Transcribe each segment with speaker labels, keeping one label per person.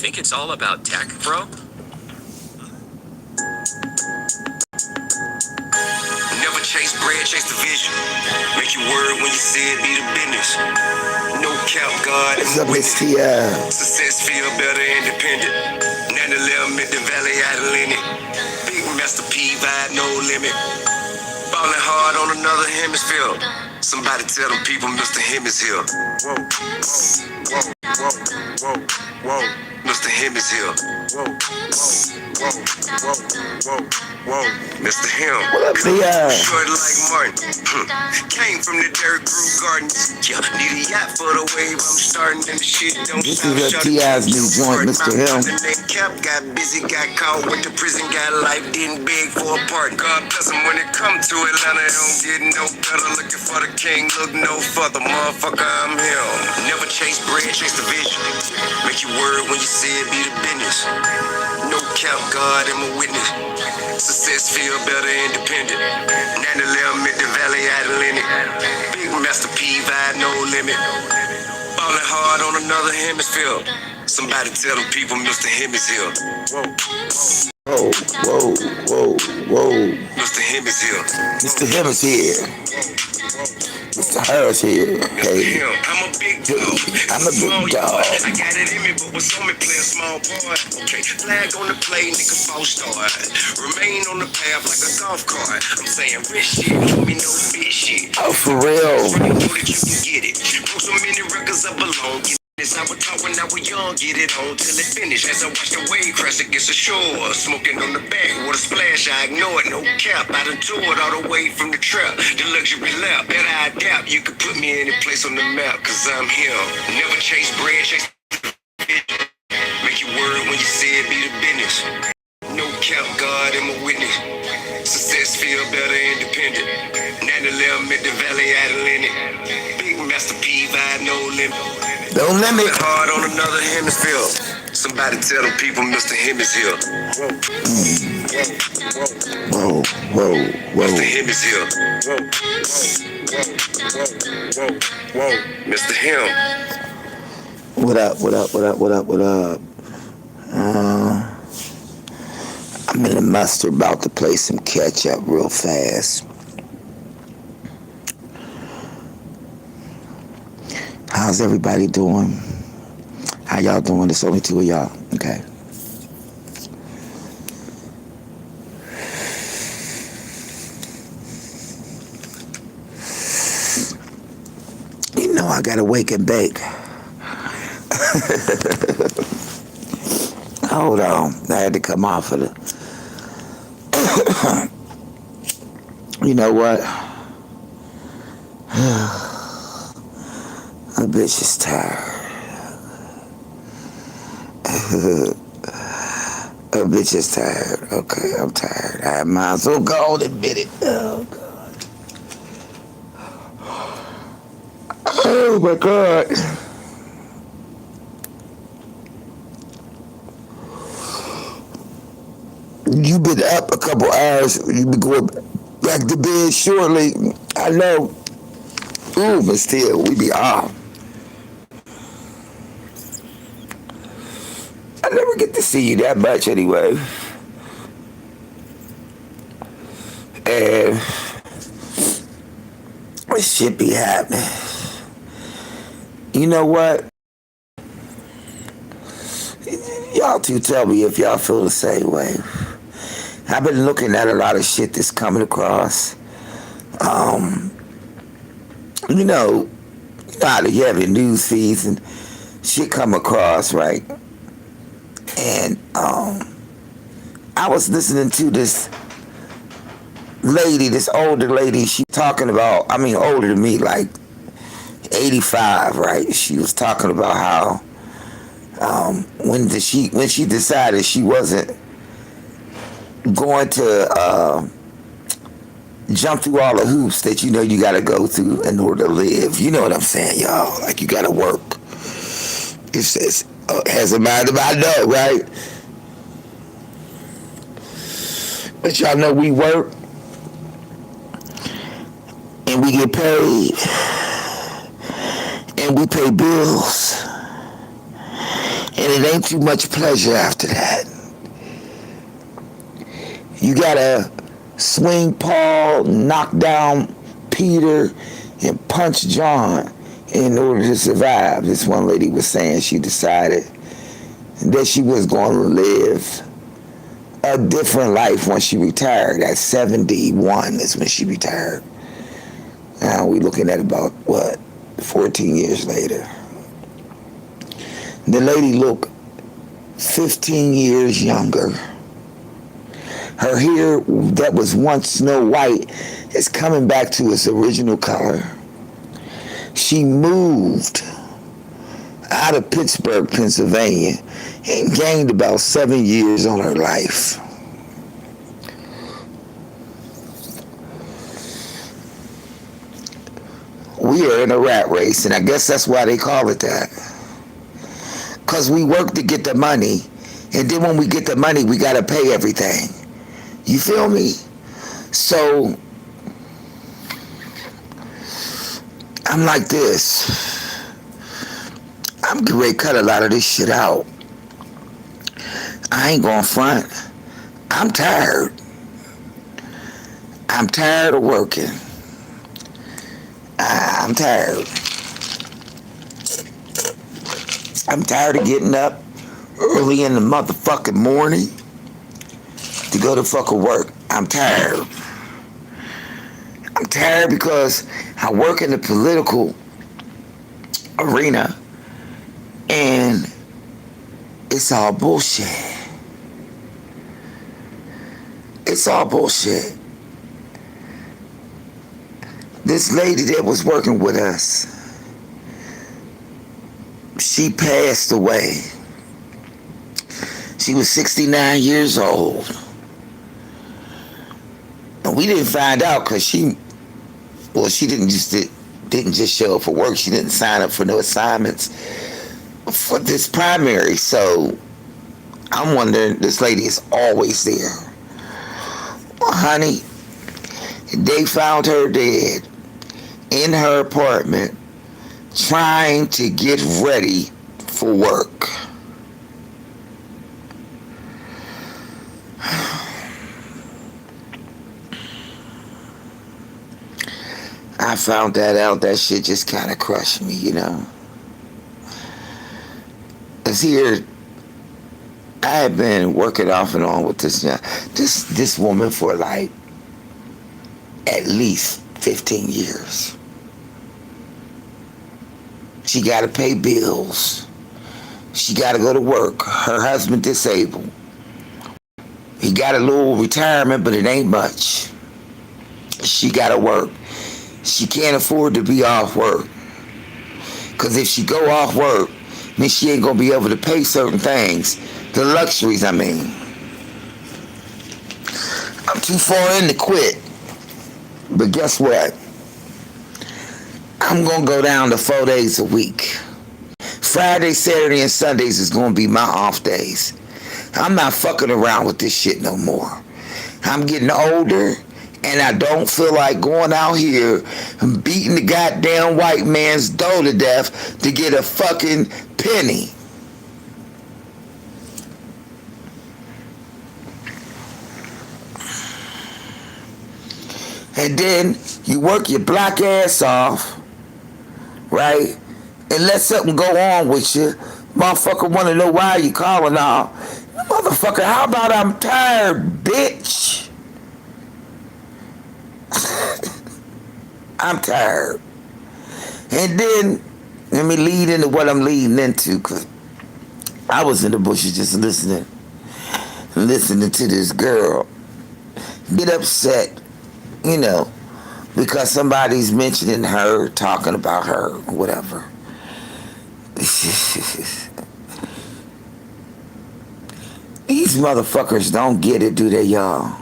Speaker 1: think it's all about tech, bro?
Speaker 2: Never chase bread, chase the vision. Make your word when you say it, be the business. No cap, God,
Speaker 3: What's up,
Speaker 2: and
Speaker 3: Miss
Speaker 2: witness.
Speaker 3: Tia?
Speaker 2: Success feel better independent. 9-11 at the Valley out of Lenny. Big Master P vibe, no limit. Ballin' hard on another hemisphere. Somebody tell them people Mr. Him is here. Whoa, whoa, whoa, whoa, whoa, whoa. Mr. Him is here. Whoa, whoa, whoa, whoa, whoa, whoa. Mr. Him.
Speaker 3: What up, Tia?
Speaker 2: Short like Martin. Came from the dirt grew garden. Yeah, need a yacht for the wave. I'm starting and the shit don't
Speaker 3: This
Speaker 2: stop.
Speaker 3: is Tia's new joint, Mr. Hill.
Speaker 2: Cap got busy, got caught, went to prison, got life, didn't beg for a pardon. God bless him when it come to Atlanta, it don't get no better. Looking for the king, look no further, motherfucker, I'm him. Never chase bread, chase the vision. Make your word when you say it, be the business. No cap, God, I'm a witness. Success feel better independent. 9-11 at the Valley out of Lenny. Big Master P vibe, no limit. Ballin' hard on another hemisphere. Somebody tell them people Mr. Him is here. Whoa,
Speaker 3: Whoa, whoa, whoa, whoa.
Speaker 2: Mr. Him is here.
Speaker 3: Mr. Him is here. Mr. Her is here. Hey,
Speaker 2: I'm a big dog.
Speaker 3: I'm a big dog.
Speaker 2: I got it in me, but what's on me play a small part. Okay, flag on the play, nigga, false start. Remain on the path like a golf cart. I'm saying rich shit, don't me no bitch shit.
Speaker 3: Oh, for real.
Speaker 2: Know that you can get it. Broke so many records up alone. I would talk when I was young, get it on till it finished. As I watched the wave crash against the shore, smoking on the back with a splash, I ignore it, no cap. I done toured all the way from the trap, the luxury lap. Better I adapt, you could put me any place on the map, cause I'm him. Never chase bread, chase make your word when you say it, be the business. No cap, God, I'm a witness. Success feel better independent. 9-11 at the Valley out of Lenny. Big Master P vibe, no limit.
Speaker 3: Don't limit.
Speaker 2: Hard on another hemisphere. Somebody tell them people Mr. Him is here.
Speaker 3: Whoa, whoa, whoa.
Speaker 2: Mr. Him is here. Whoa. Mr. Him.
Speaker 3: What up, what up, what up, what up, what up? I'm in the mustard about to play some catch-up real fast. How's everybody doing? How y'all doing? There's only two of y'all. Okay. You know I gotta wake and bake. Hold on. I had to come off of it. You know what? A bitch is tired. A bitch is tired. Okay, I'm tired. I might as well go and admit it. Oh, God. Oh, my God. You've been up a couple hours. You've been going back to bed shortly. I know. Ooh, but still, we be off. I never get to see you that much anyway. And this shit be happening. You know what? Y'all two tell me if y'all feel the same way. I've been looking at a lot of shit that's coming across. You know how you have your news feeds and shit come across, right? And I was listening to this lady, this older lady, she talking about, I mean older than me, like 85, right? She was talking about how when she decided she wasn't going to jump through all the hoops that you know you gotta go through in order to live. You know what I'm saying, y'all? Like you gotta work. It says, has a mind of I know, right? But y'all know we work and we get paid and we pay bills. And it ain't too much pleasure after that. You gotta swing Paul, knock down Peter, and punch John in order to survive. This one lady was saying she decided that she was going to live a different life when she retired. At 71 is when she retired. Now we're looking at about, 14 years later. The lady looked 15 years younger. Her hair that was once snow white is coming back to its original color. She moved out of Pittsburgh, Pennsylvania, and gained about 7 years on her life. We are in a rat race, and I guess that's why they call it that. Because we work to get the money, and then when we get the money, we got to pay everything. You feel me? So, I'm like this. I'm getting ready to cut a lot of this shit out. I ain't going front. I'm tired. I'm tired of working. I'm tired. I'm tired of getting up early in the motherfucking morning to go to fucking work. I'm tired. I'm tired because I work in the political arena and it's all bullshit. It's all bullshit. This lady that was working with us, she passed away. She was 69 years old. And we didn't find out because she didn't just show up for work. She didn't sign up for no assignments for this primary. So I'm wondering, this lady is always there. Well, honey, they found her dead in her apartment trying to get ready for work. I found that out. That shit just kind of crushed me, you know. Cause here, I had been working off and on with this woman for like at least 15 years. She got to pay bills. She got to go to work. Her husband disabled. He got a little retirement, but it ain't much. She got to work. She can't afford to be off work. Because if she go off work, then she ain't going to be able to pay certain things. The luxuries, I mean. I'm too far in to quit. But guess what? I'm going to go down to 4 days a week. Friday, Saturday, and Sundays is going to be my off days. I'm not fucking around with this shit no more. I'm getting older, and I don't feel like going out here and beating the goddamn white man's door to death to get a fucking penny. And then you work your black ass off, right? And let something go on with you. Motherfucker want to know why you calling off. Motherfucker, how about I'm tired, bitch? I'm tired. And then, let me lead into what I'm leading into, because I was in the bushes just listening to this girl get upset, you know, because somebody's mentioning her, talking about her, whatever. These motherfuckers don't get it, do they, y'all?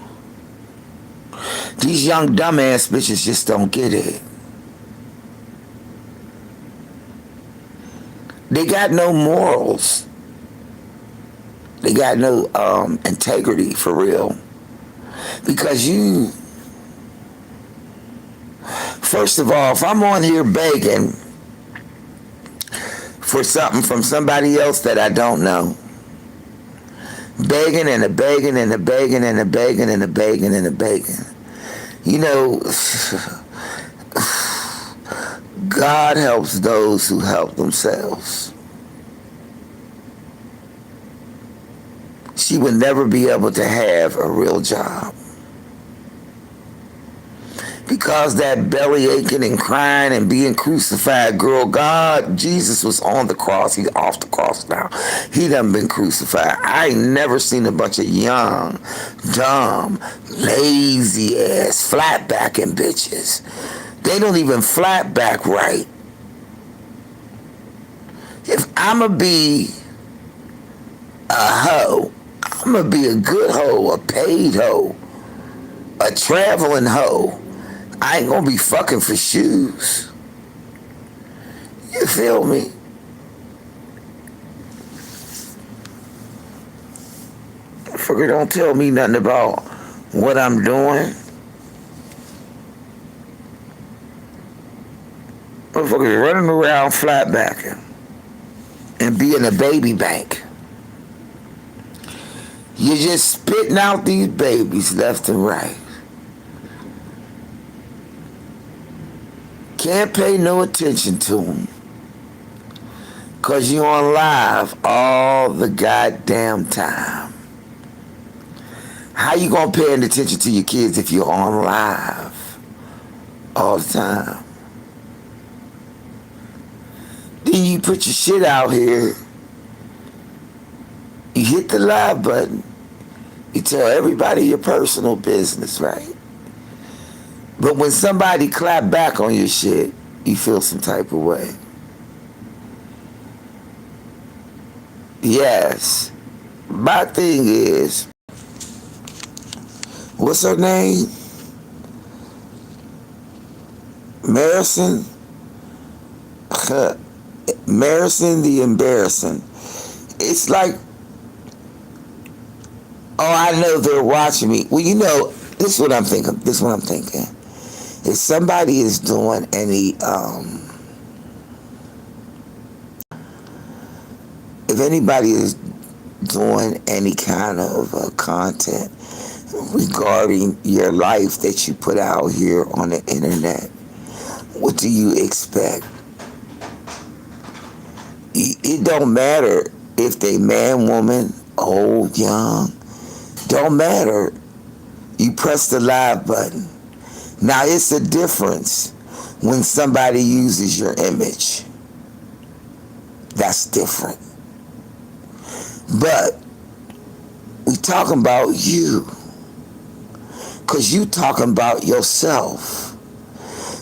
Speaker 3: These young dumbass bitches just don't get it. They got no morals. They got no integrity, for real. Because you, first of all, if I'm on here begging for something from somebody else that I don't know. Begging and a begging and a begging and a begging and a begging and a begging. You know, God helps those who help themselves. She would never be able to have a real job. Because that belly aching and crying and being crucified, girl, God, Jesus was on the cross. He's off the cross now. He done been crucified. I ain't never seen a bunch of young, dumb, lazy ass, flat backing bitches. They don't even flat back right. If I'ma be a hoe, I'ma be a good hoe, a paid hoe, a traveling hoe. I ain't gonna be fucking for shoes. You feel me? Motherfucker don't tell me nothing about what I'm doing. Motherfuckers running around flatbacking and being a baby bank. You're just spitting out these babies left and right. Can't pay no attention to them because you're on live all the goddamn time. How you gonna pay any attention to your kids if you're on live all the time? Then you put your shit out here, you hit the live button, you tell everybody your personal business, right? But when somebody clap back on your shit, you feel some type of way. Yes. My thing is, what's her name? Marison? Marison the Embarrassing. It's like, oh, I know they're watching me. Well, you know, this is what I'm thinking. If somebody is doing any, if anybody is doing any kind of content regarding your life that you put out here on the internet, what do you expect? It don't matter if they man, woman, old, young. Don't matter. You press the live button. Now, it's a difference when somebody uses your image. That's different. But we talking about you. Because you talking about yourself.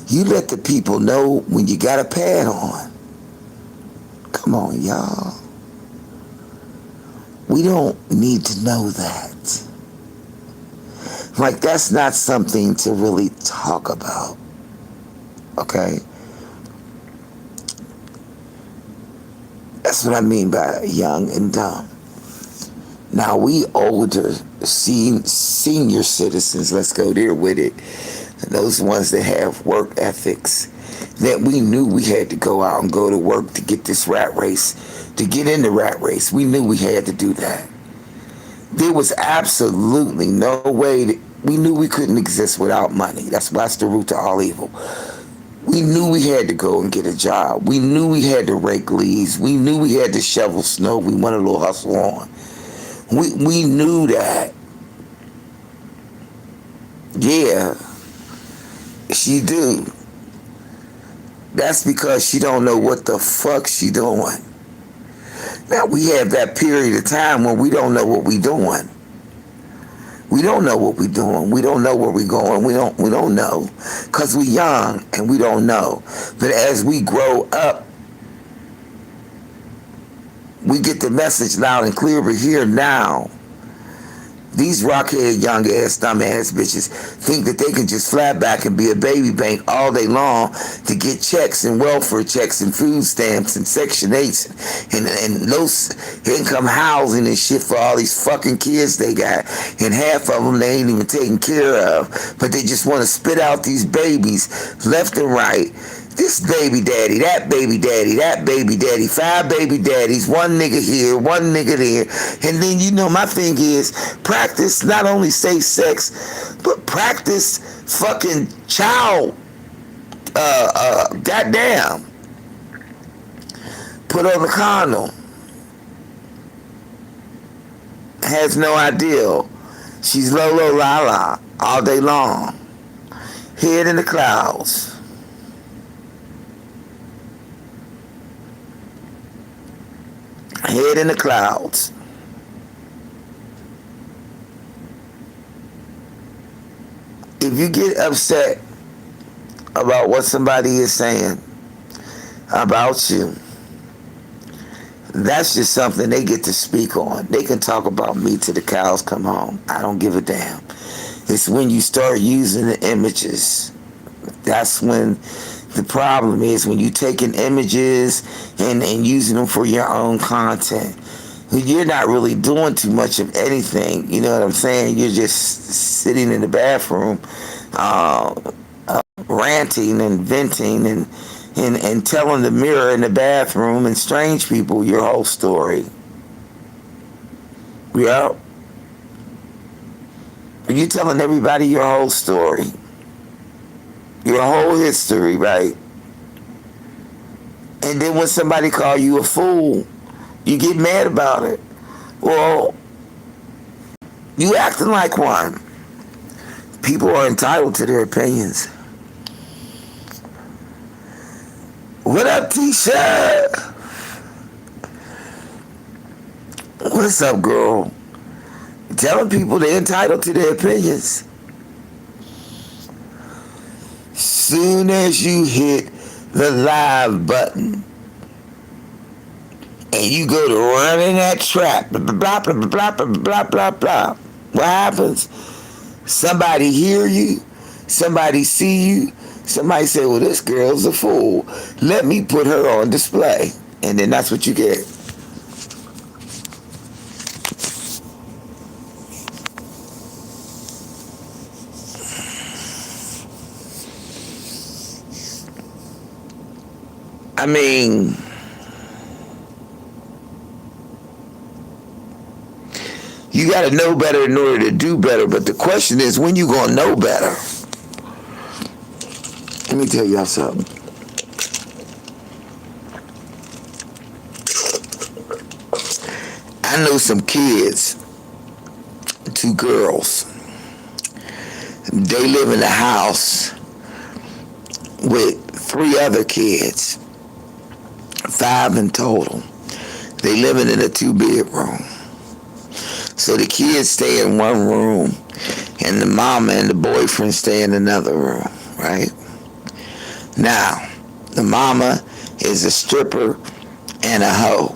Speaker 3: You let the people know when you got a pad on. Come on, y'all. We don't need to know that. Like, that's not something to really talk about. Okay? That's what I mean by young and dumb. Now, we older, senior citizens, let's go there with it, those ones that have work ethics, that we knew we had to go out and go to work to get this rat race, to get in the rat race. We knew we had to do that. There was absolutely no way that we knew we couldn't exist without money. That's the root to all evil. We knew we had to go and get a job. We knew we had to rake leaves. We knew we had to shovel snow. We wanted a little hustle on. We knew that. Yeah, she do. That's because she don't know what the fuck she doing. Now, we have that period of time when we don't know what we doing. We don't know what we doing. We don't know where we going. We don't know. Because we young and we don't know. But as we grow up, we get the message loud and clear. But here now, these rockhead, young ass, dumb ass bitches think that they can just flat back and be a baby bank all day long to get checks and welfare checks and food stamps and Section 8s and those income housing and shit for all these fucking kids they got. And half of them they ain't even taken care of. But they just want to spit out these babies left and right. This baby daddy, that baby daddy, that baby daddy, 5 baby daddies, one nigga here, one nigga there. And then, my thing is practice not only safe sex, but practice fucking child, goddamn. Put on the condom. Has no idea. She's low, low, la, la, all day long. Head in the clouds. Head in the clouds. If you get upset about what somebody is saying about you, that's just something they get to speak on. They can talk about me till the cows come home. I don't give a damn. It's when you start using the images. That's when the problem is, when you taking images and using them for your own content. You're not really doing too much of anything. You know what I'm saying? You're just sitting in the bathroom, ranting and venting and telling the mirror in the bathroom and strange people your whole story. Yeah. You're telling everybody your whole story. Your whole history, right? And then when somebody call you a fool, you get mad about it. Well, you acting like one. People are entitled to their opinions. What up, T-shirt? What's up, girl? Telling people they're entitled to their opinions. Soon as you hit the live button and you go to running that trap, blah, blah, blah, blah, blah, blah, blah, blah. What happens? Somebody hear you, somebody see you, somebody say, well, this girl's a fool. Let me put her on display. And then that's what you get. I mean, you got to know better in order to do better. But the question is, when you going to know better? Let me tell y'all something. I know some kids, 2 girls. They live in a house with 3 other kids. 5 in total. They living in a 2-bedroom. So the kids stay in one room and the mama and the boyfriend stay in another room, right? Now, the mama is a stripper and a hoe.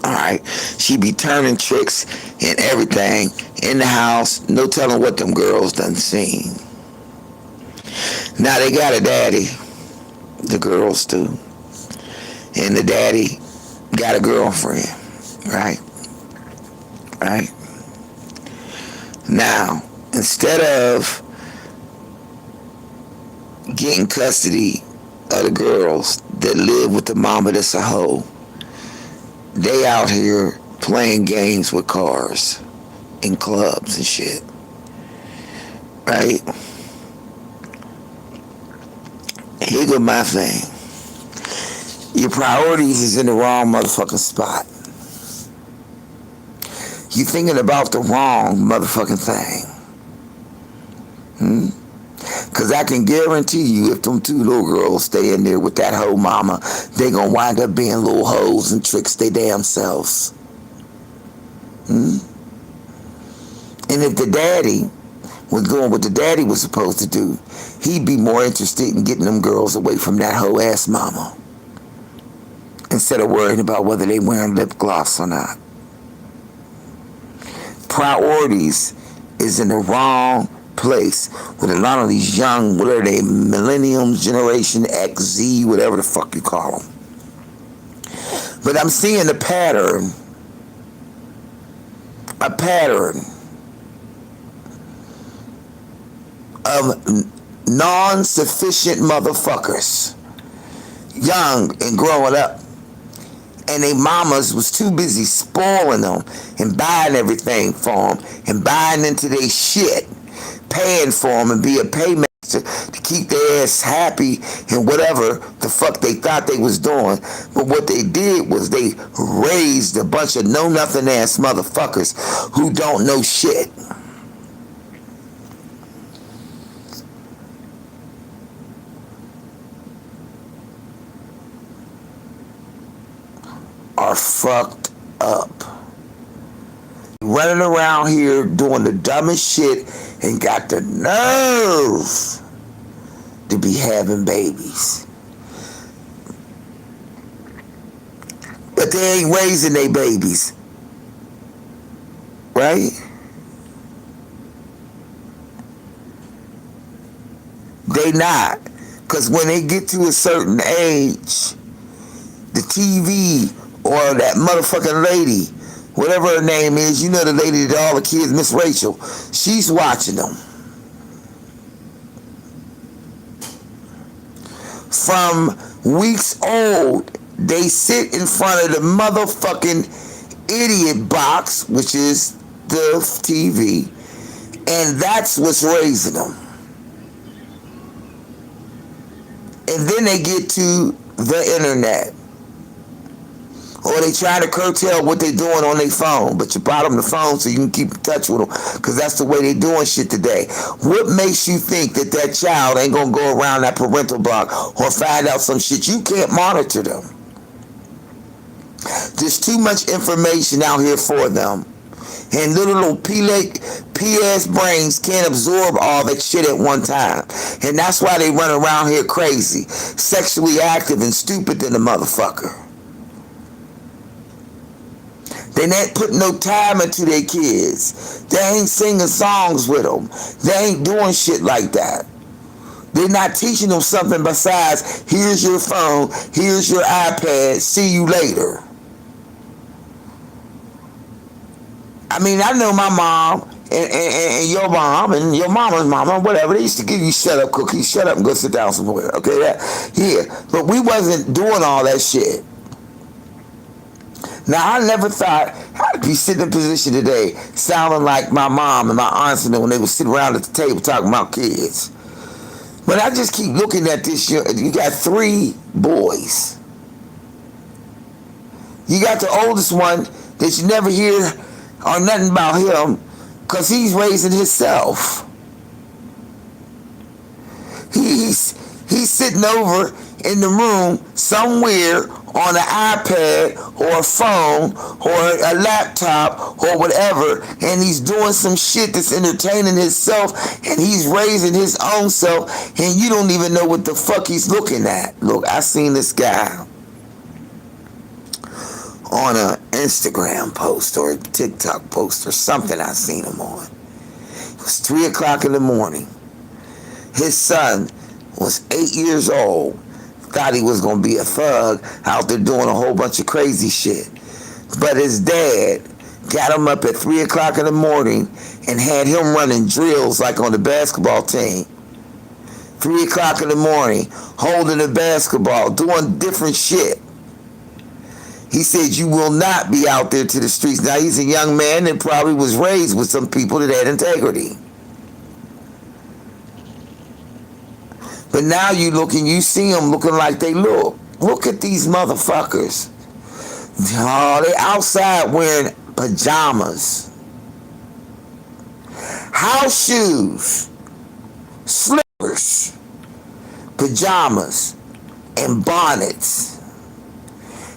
Speaker 3: Alright? She be turning tricks and everything in the house. No telling what them girls done seen. Now they got a daddy. The girls do. And the daddy got a girlfriend, right? Right? Now, instead of getting custody of the girls that live with the mama that's a hoe, they out here playing games with cars in clubs and shit. Right? Here go my thing. Your priorities is in the wrong motherfucking spot. You thinking about the wrong motherfucking thing. Cause I can guarantee you, if them 2 little girls stay in there with that hoe mama, they gonna wind up being little hoes and tricks they damn selves. And if the daddy was doing what the daddy was supposed to do, he'd be more interested in getting them girls away from that hoe ass mama, instead of worrying about whether they wearing lip gloss or not. Priorities is in the wrong place with a lot of these young, what are they, millenniums, Generation X, Z, whatever the fuck you call them. But I'm seeing a pattern of non-sufficient motherfuckers, young and growing up, and they mamas was too busy spoiling them and buying everything for them and buying into their shit, paying for them and be a paymaster to keep their ass happy and whatever the fuck they thought they was doing. But what they did was they raised a bunch of know-nothing ass motherfuckers who don't know shit. Are fucked up. Running around here doing the dumbest shit and got the nerve to be having babies. But they ain't raising their babies. Right? They not. Because when they get to a certain age, the TV or that motherfucking lady, whatever her name is, you know the lady that all the kids, Miss Rachel, she's watching them. From weeks old, they sit in front of the motherfucking idiot box, which is the TV, and that's what's raising them. And then they get to the internet. Or they try to curtail what they doing on their phone, but you bought them the phone so you can keep in touch with them, because that's the way they doing shit today. What makes you think that that child ain't gonna go around that parental block or find out some shit? You can't monitor them. There's too much information out here for them, and little P-ass brains can't absorb all that shit at one time. And that's why they run around here crazy, sexually active and stupid than a motherfucker. They ain't putting no time into their kids. They ain't singing songs with them. They ain't doing shit like that. They're not teaching them something besides, here's your phone, here's your iPad, see you later. I mean, I know my mom and your mom and your mama's mama, whatever, they used to give you shut up cookies, shut up and go sit down somewhere, okay? Yeah, but we wasn't doing all that shit. Now, I never thought I'd be sitting in a position today sounding like my mom and my aunts and them when they would sit around at the table talking about kids. But I just keep looking at this. You got 3 boys. You got the oldest one that you never hear or nothing about him because he's raising himself. He's sitting over in the room somewhere on an iPad or a phone or a laptop or whatever, and he's doing some shit that's entertaining himself, and he's raising his own self, and you don't even know what the fuck he's looking at. Look, I seen this guy on an Instagram post or a TikTok post or something I seen him on. It was 3 o'clock in the morning. His son was 8 years old. Thought he was gonna be a thug out there doing a whole bunch of crazy shit. But his dad got him up at 3 o'clock in the morning and had him running drills like on the basketball team. 3 o'clock in the morning, holding the basketball, doing different shit. He said, you will not be out there to the streets. Now, he's a young man that probably was raised with some people that had integrity. But now you look and you see them looking like they look. Look at these motherfuckers. Oh, they outside wearing pajamas, house shoes, slippers, pajamas, and bonnets.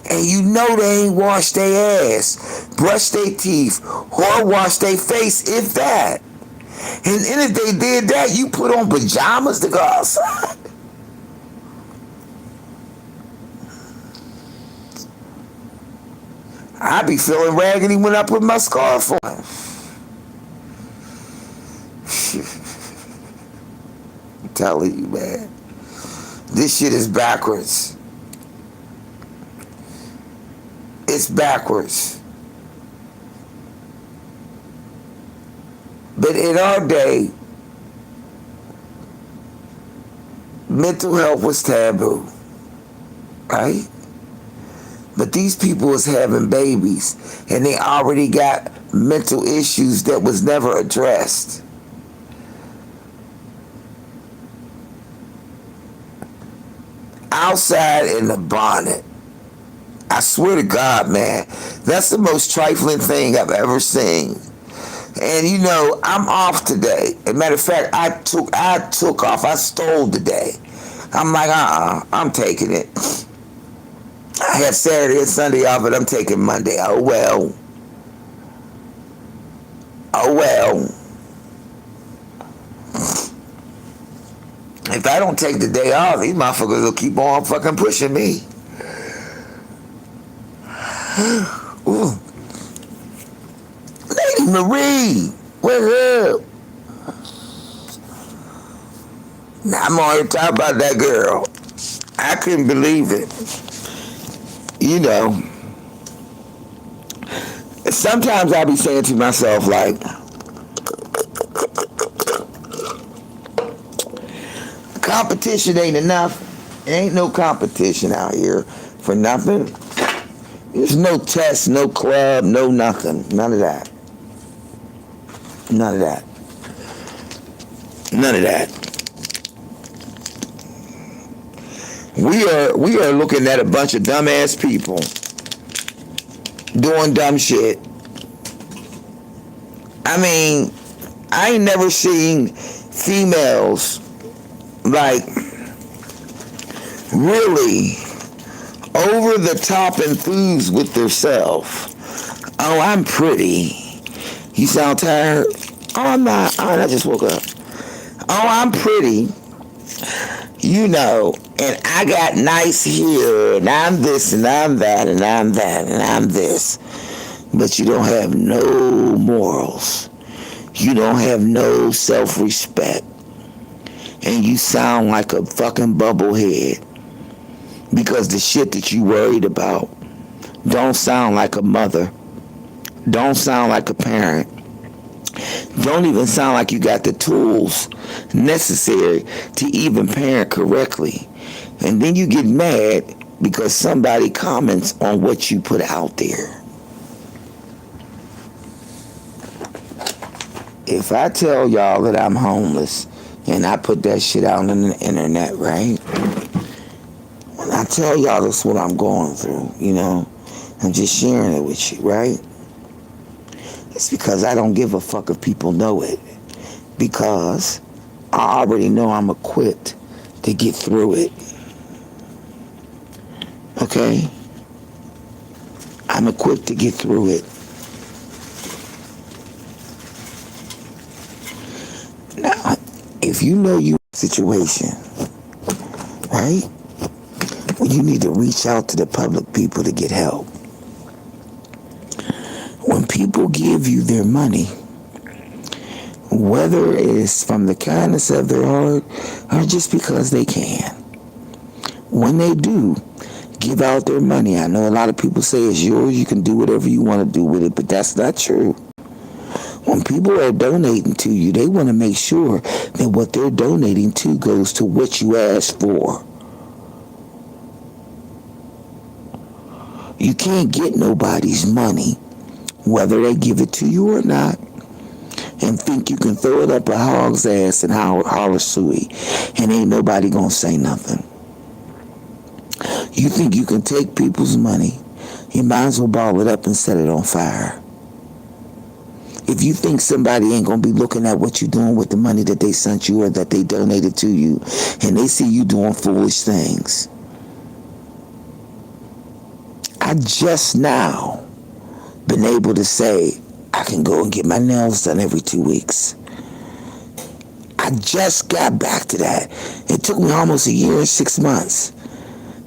Speaker 3: And you know they ain't washed their ass, brushed their teeth, or washed their face, if that. And if they did that, you put on pajamas to go outside. I be feeling raggedy when I put my scarf on. I'm telling you, man. This shit is backwards. It's backwards. But in our day, mental health was taboo, right? But these people was having babies and they already got mental issues that was never addressed. Outside in the bonnet. I swear to God, man, that's the most trifling thing I've ever seen. And you know, I'm off today. As a matter of fact, I took off. I stole today. I'm like, I'm taking it. I had Saturday and Sunday off, but I'm taking Monday. Oh well. Oh well. If I don't take the day off, these motherfuckers will keep on fucking pushing me. Ooh. Lady Marie, what's up? Now I'm already talking about that girl. I couldn't believe it. You know, sometimes I be saying to myself, like, competition ain't enough. Ain't no competition out here for nothing. There's no test, no club, no nothing. None of that. None of that. None of that. We are looking at a bunch of dumbass people doing dumb shit. I mean, I ain't never seen females like really over the top enthused with themselves. Oh, I'm pretty. You sound tired? Oh, I'm not. Oh, I just woke up. Oh, I'm pretty. You know, and I got nice hair, and I'm this, and I'm that, and I'm that, and I'm this. But you don't have no morals. You don't have no self-respect. And you sound like a fucking bubblehead. Because the shit that you worried about don't sound like a mother. Don't sound like a parent. Don't even sound like you got the tools necessary to even parent correctly. And then you get mad because somebody comments on what you put out there. If I tell y'all that I'm homeless and I put that shit out on the internet, right? And I tell y'all that's what I'm going through, you know? I'm just sharing it with you, right? It's because I don't give a fuck if people know it. Because I already know I'm equipped to get through it. Okay? I'm equipped to get through it. Now, if you know you're in a situation, right? Well, you need to reach out to the public people to get help. When people give you their money, whether it's from the kindness of their heart or just because they can, when they do give out their money, I know a lot of people say it's yours, you can do whatever you want to do with it, but that's not true. When people are donating to you, they want to make sure that what they're donating to goes to what you asked for. You can't get nobody's money, whether they give it to you or not, and think you can throw it up a hog's ass and holler suey, and ain't nobody gonna say nothing. You think you can take people's money, you might as well ball it up and set it on fire. If you think somebody ain't gonna be looking at what you're doing with the money that they sent you or that they donated to you, and they see you doing foolish things. I just now been able to say I can go and get my nails done every 2 weeks. I just got back to that. It took me almost a year and 6 months.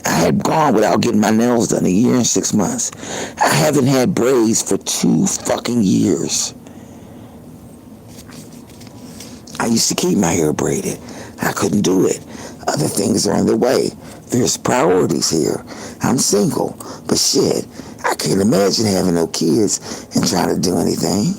Speaker 3: I had gone without getting my nails done a year and 6 months. I haven't had braids for 2 fucking years. I used to keep my hair braided. I couldn't do it. Other things are on the way. There's priorities here. I'm single, but shit, I can't imagine having no kids and trying to do anything.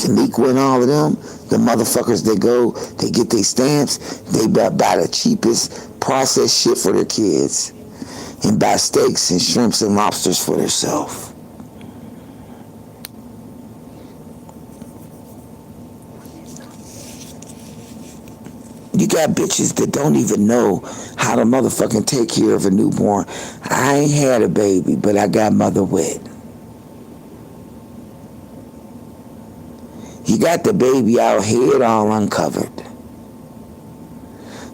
Speaker 3: Shaniqua and all of them, the motherfuckers that go, they get their stamps, they buy the cheapest processed shit for their kids and buy steaks and shrimps and lobsters for themselves. You got bitches that don't even know how to motherfucking take care of a newborn. I ain't had a baby, but I got mother wet. You got the baby out, head all uncovered.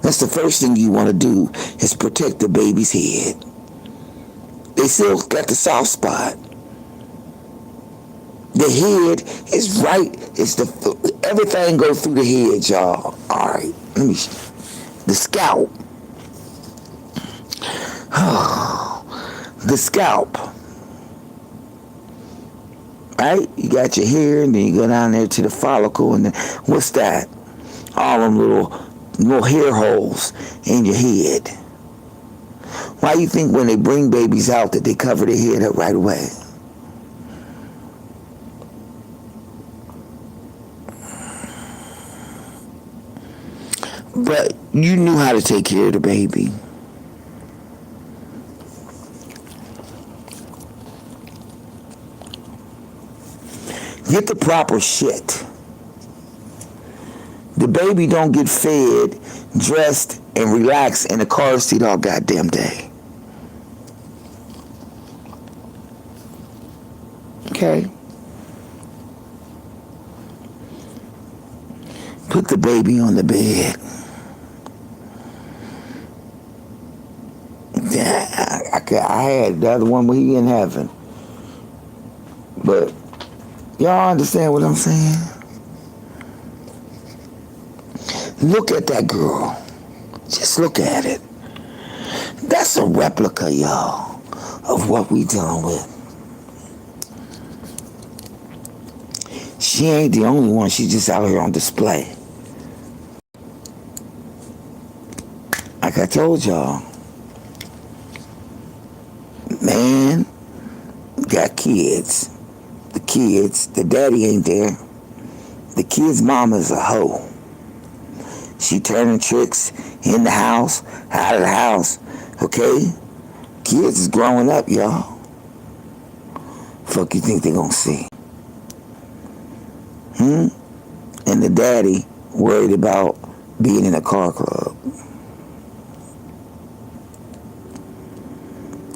Speaker 3: That's the first thing you want to do is protect the baby's head. They still got the soft spot. The head is right. Everything goes through the head, y'all. All right, the scalp. The scalp. Right? You got your hair, and then you go down there to the follicle, and then what's that? All them little hair holes in your head. Why you think when they bring babies out that they cover their head up right away? But you knew how to take care of the baby. Get the proper shit. The baby don't get fed, dressed, and relaxed in a car seat all goddamn day. Okay? Put the baby on the bed. I had the other one when he in heaven. But y'all understand what I'm saying? Look at that girl. Just look at it. That's a replica, y'all, of what we dealing with. She ain't the only one. She's just out here on display. Like I told y'all, man got kids. The daddy ain't there. The kid's mama's a hoe. She turning tricks in the house, out of the house, okay? Kids is growing up, y'all. Fuck you think they gonna see? And the daddy worried about being in a car club.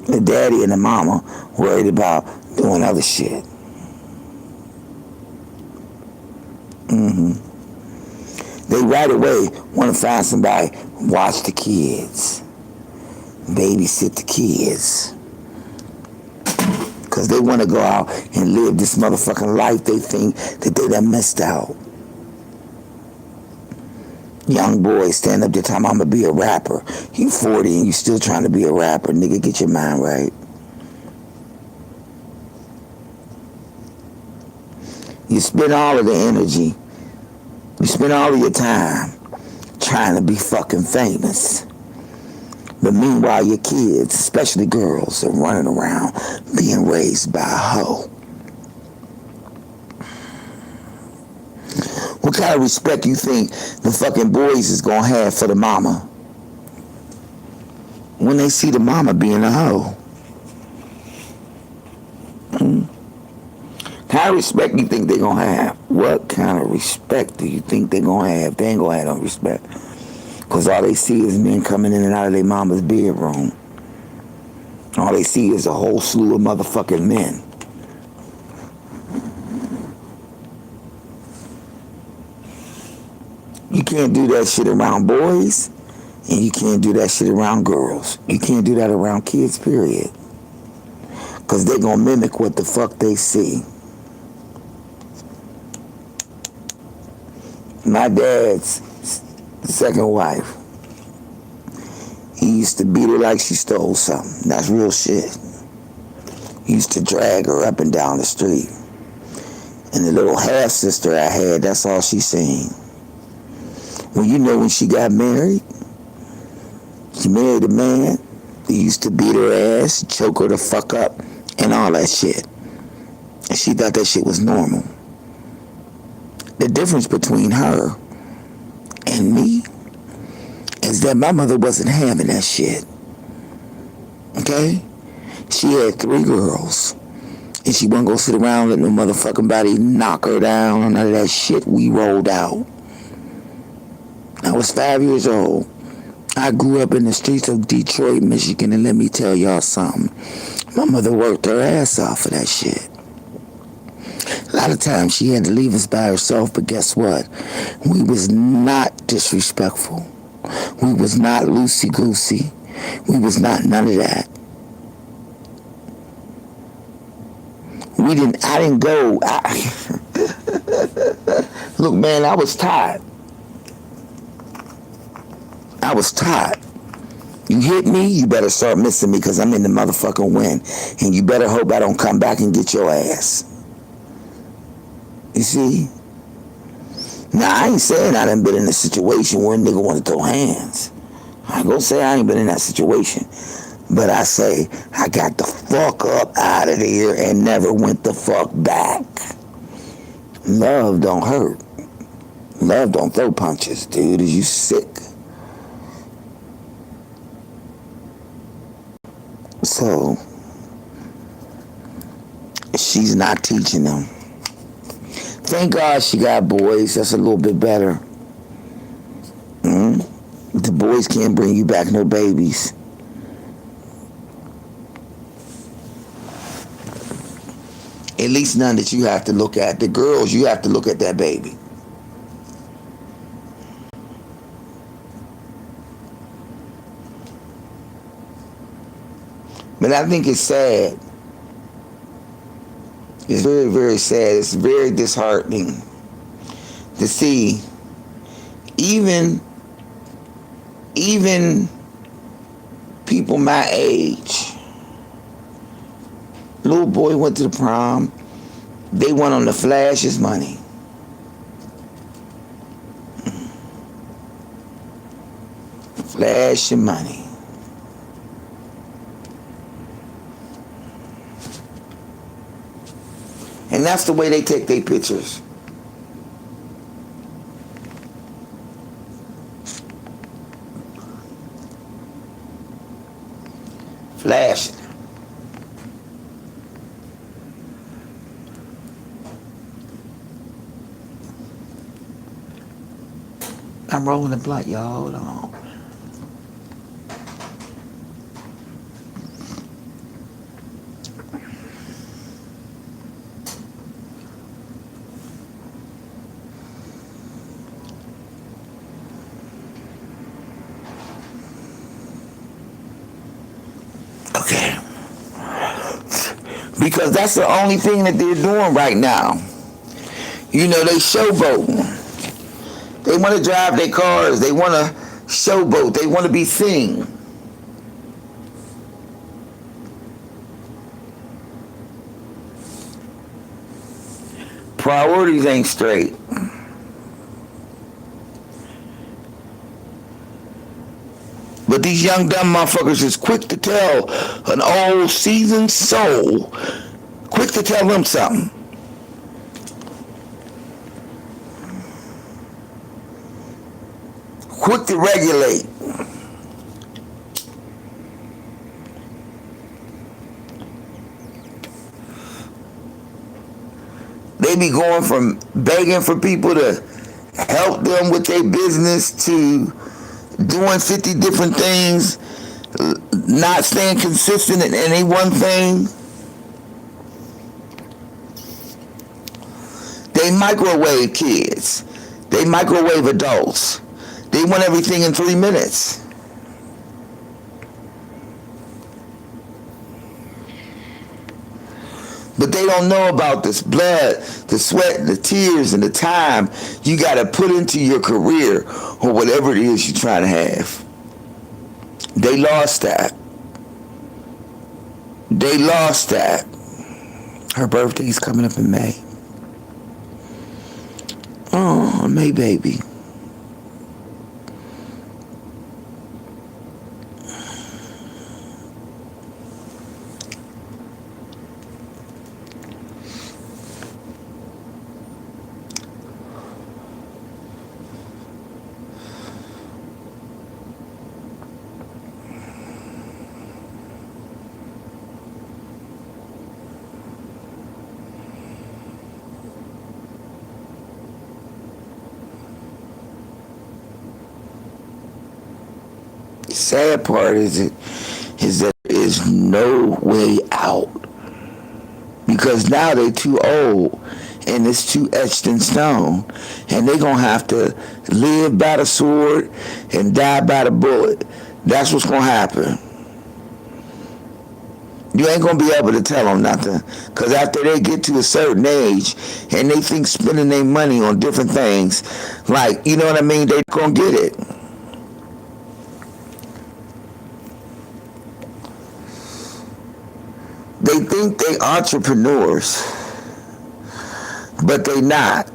Speaker 3: The daddy and the mama worried about doing other shit. They right away want to find somebody, watch the kids, babysit the kids. Because they want to go out and live this motherfucking life they think that they done missed out. Young boys stand up there time I'm going to be a rapper. You 40 and you still trying to be a rapper. Nigga, get your mind right. You spend all of the energy, you spend all of your time trying to be fucking famous. But meanwhile, your kids, especially girls, are running around being raised by a hoe. What kind of respect you think the fucking boys is gonna have for the mama when they see the mama being a hoe? What kind of respect you think they gonna have? What kind of respect do you think they gonna have? They ain't gonna have no respect. Because all they see is men coming in and out of their mama's bedroom. All they see is a whole slew of motherfucking men. You can't do that shit around boys, and you can't do that shit around girls. You can't do that around kids, period. Because they're going to mimic what the fuck they see. My dad's second wife, he used to beat her like she stole something. That's real shit. He used to drag her up and down the street. And the little half-sister I had, that's all she seen. Well, you know when she got married, she married a man that used to beat her ass, choke her the fuck up, and all that shit. And she thought that shit was normal. The difference between her and me is that my mother wasn't having that shit. Okay? She had 3 girls. And she wasn't gonna sit around and let no motherfucking body knock her down or none of that shit. We rolled out. I was 5 years old. I grew up in the streets of Detroit, Michigan, and let me tell y'all something. My mother worked her ass off for that shit. A lot of times she had to leave us by herself, but guess what? We was not disrespectful. We was not loosey-goosey. We was not none of that. I didn't go. Look, man, I was tired. I was tired. You hit me, you better start missing me because I'm in the motherfucking wind. And you better hope I don't come back and get your ass. You see? Now, I ain't saying I done been in a situation where a nigga want to throw hands. I ain't gonna say I ain't been in that situation. But I say, I got the fuck up out of there and never went the fuck back. Love don't hurt. Love don't throw punches, dude. Is you sick? So, she's not teaching them. Thank God she got boys. That's a little bit better. The boys can't bring you back no babies. At least none that you have to look at. The girls, you have to look at that baby. But I think it's sad. It's very, very sad. It's very disheartening to see even people my age. Little boy went to the prom. They went on the flashest money. Flash your money. And that's the way they take their pictures. Flashing. I'm rolling the blunt, y'all. Hold on. Okay. Because that's the only thing that they're doing right now. You know, they showboating. They want to drive their cars. They want to showboat. They want to be seen. Priorities ain't straight. But these young dumb motherfuckers is quick to tell an old seasoned soul, quick to tell them something. Quick to regulate. They be going from begging for people to help them with their business to doing 50 different things, not staying consistent in any one thing. They microwave kids. They microwave adults. They want everything in 3 minutes. But they don't know about this blood, the sweat, the tears, and the time you got to put into your career or whatever it is you're trying to have. They lost that. They lost that. Her birthday's coming up in May. Oh, May baby. sad part is that there is no way out because now they too old and it's too etched in stone, and they gonna have to live by the sword and die by the bullet. That's what's gonna happen. You ain't gonna be able to tell them nothing, cause after they get to a certain age and they think spending their money on different things, like, you know what I mean, they gonna get it. They think they entrepreneurs, but they not.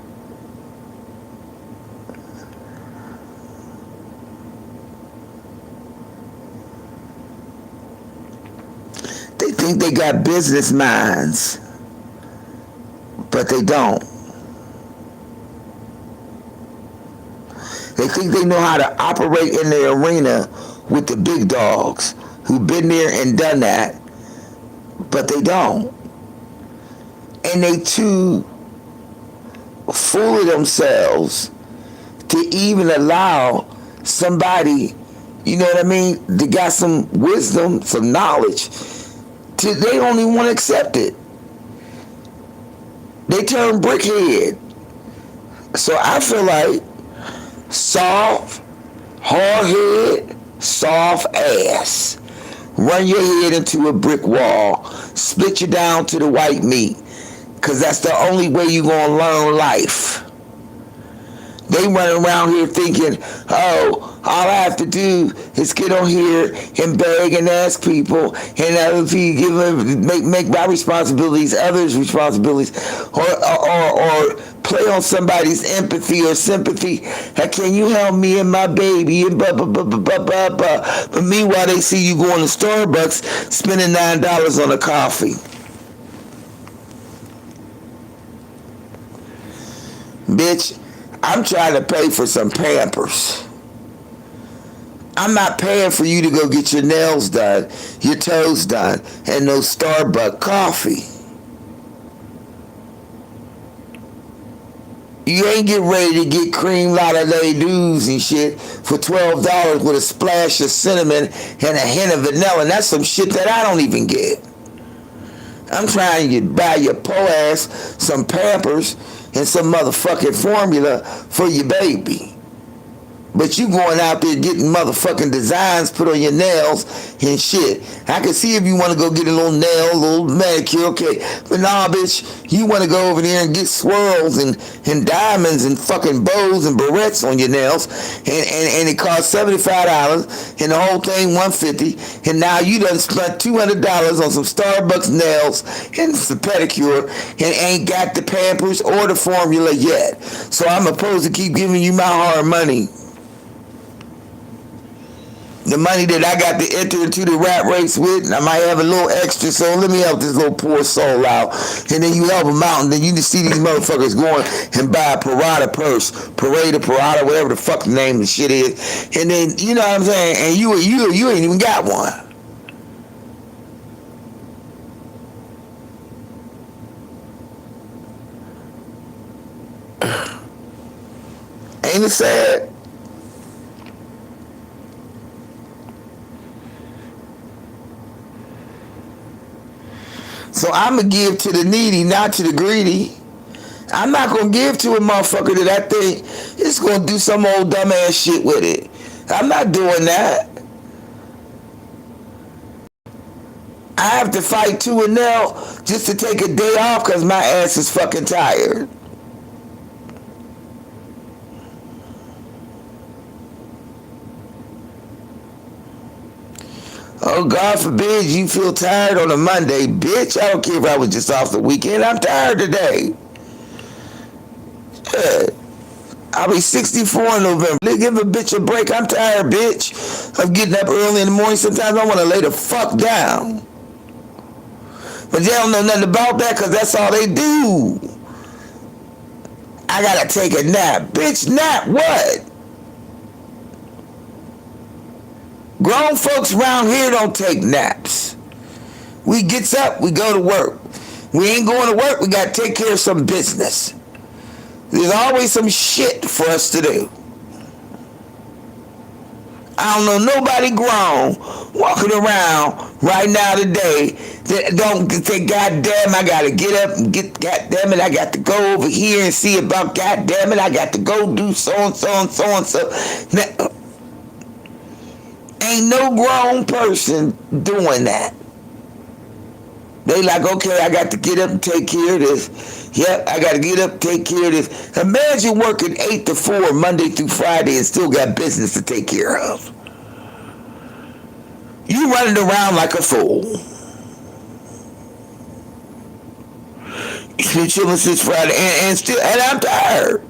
Speaker 3: They think they got business minds, but they don't. They think they know how to operate in the arena with the big dogs who've been there and done that, but they don't. And they too full of themselves to even allow somebody, you know what I mean, that got some wisdom, some knowledge, they don't even want to accept it. They turn brickhead. So I feel like soft, hard head, soft ass. Run your head into a brick wall. Split you down to the white meat. Because that's the only way you're going to learn life. They run around here thinking, oh, all I have to do is get on here and beg and ask people, and other people make my responsibilities others' responsibilities, or play on somebody's empathy or sympathy. Can you help me and my baby? And blah, blah, blah, blah, blah, blah, blah. But meanwhile, they see you going to Starbucks spending $9 on a coffee. Bitch, I'm trying to pay for some Pampers. I'm not paying for you to go get your nails done, your toes done, and no Starbucks coffee. You ain't get ready to get cream latte doos and shit for $12 with a splash of cinnamon and a hint of vanilla. And that's some shit that I don't even get. I'm trying to buy your po ass some Pampers and some motherfucking formula for your baby. But you going out there getting motherfucking designs put on your nails and shit. I can see if you want to go get a little nail, a little manicure, okay. But nah, bitch, you want to go over there and get swirls and diamonds and fucking bows and barrettes on your nails. And it costs $75 and the whole thing $150. And now you done spent $200 on some Starbucks nails and some pedicure and ain't got the Pampers or the formula yet. So I'm supposed to keep giving you my hard money. The money that I got to enter into the rat race with, and I might have a little extra, so let me help this little poor soul out. And then you help them out, and then you just see these motherfuckers going and buy a Parada purse, Parade or Parada, whatever the fuck the name of the shit is. And then, you know what I'm saying, and you ain't even got one. Ain't it sad? So I'm going to give to the needy, not to the greedy. I'm not going to give to a motherfucker that I think is going to do some old dumbass shit with it. I'm not doing that. I have to fight tooth and nail just to take a day off because my ass is fucking tired. Oh, God forbid you feel tired on a Monday. Bitch, I don't care if I was just off the weekend. I'm tired today. Yeah. I'll be 64 in November. Give a bitch a break. I'm tired, bitch. I'm getting up early in the morning. Sometimes I want to lay the fuck down. But they don't know nothing about that because that's all they do. I got to take a nap. Bitch, nap what? Grown folks around here don't take naps. We gets up, we go to work. We ain't going to work, we got to take care of some business. There's always some shit for us to do. I don't know nobody grown walking around right now today that don't say, God damn, I gotta get up and God damn it, I got to go over here and see about, God damn it, I got to go do so and so and so and so. Now, ain't no grown person doing that. They like, okay, I got to get up and take care of this. Yep, I got to get up and take care of this. Imagine working 8 to 4 Monday through Friday and still got business to take care of. You running around like a fool. You been chilling since Friday and I'm tired.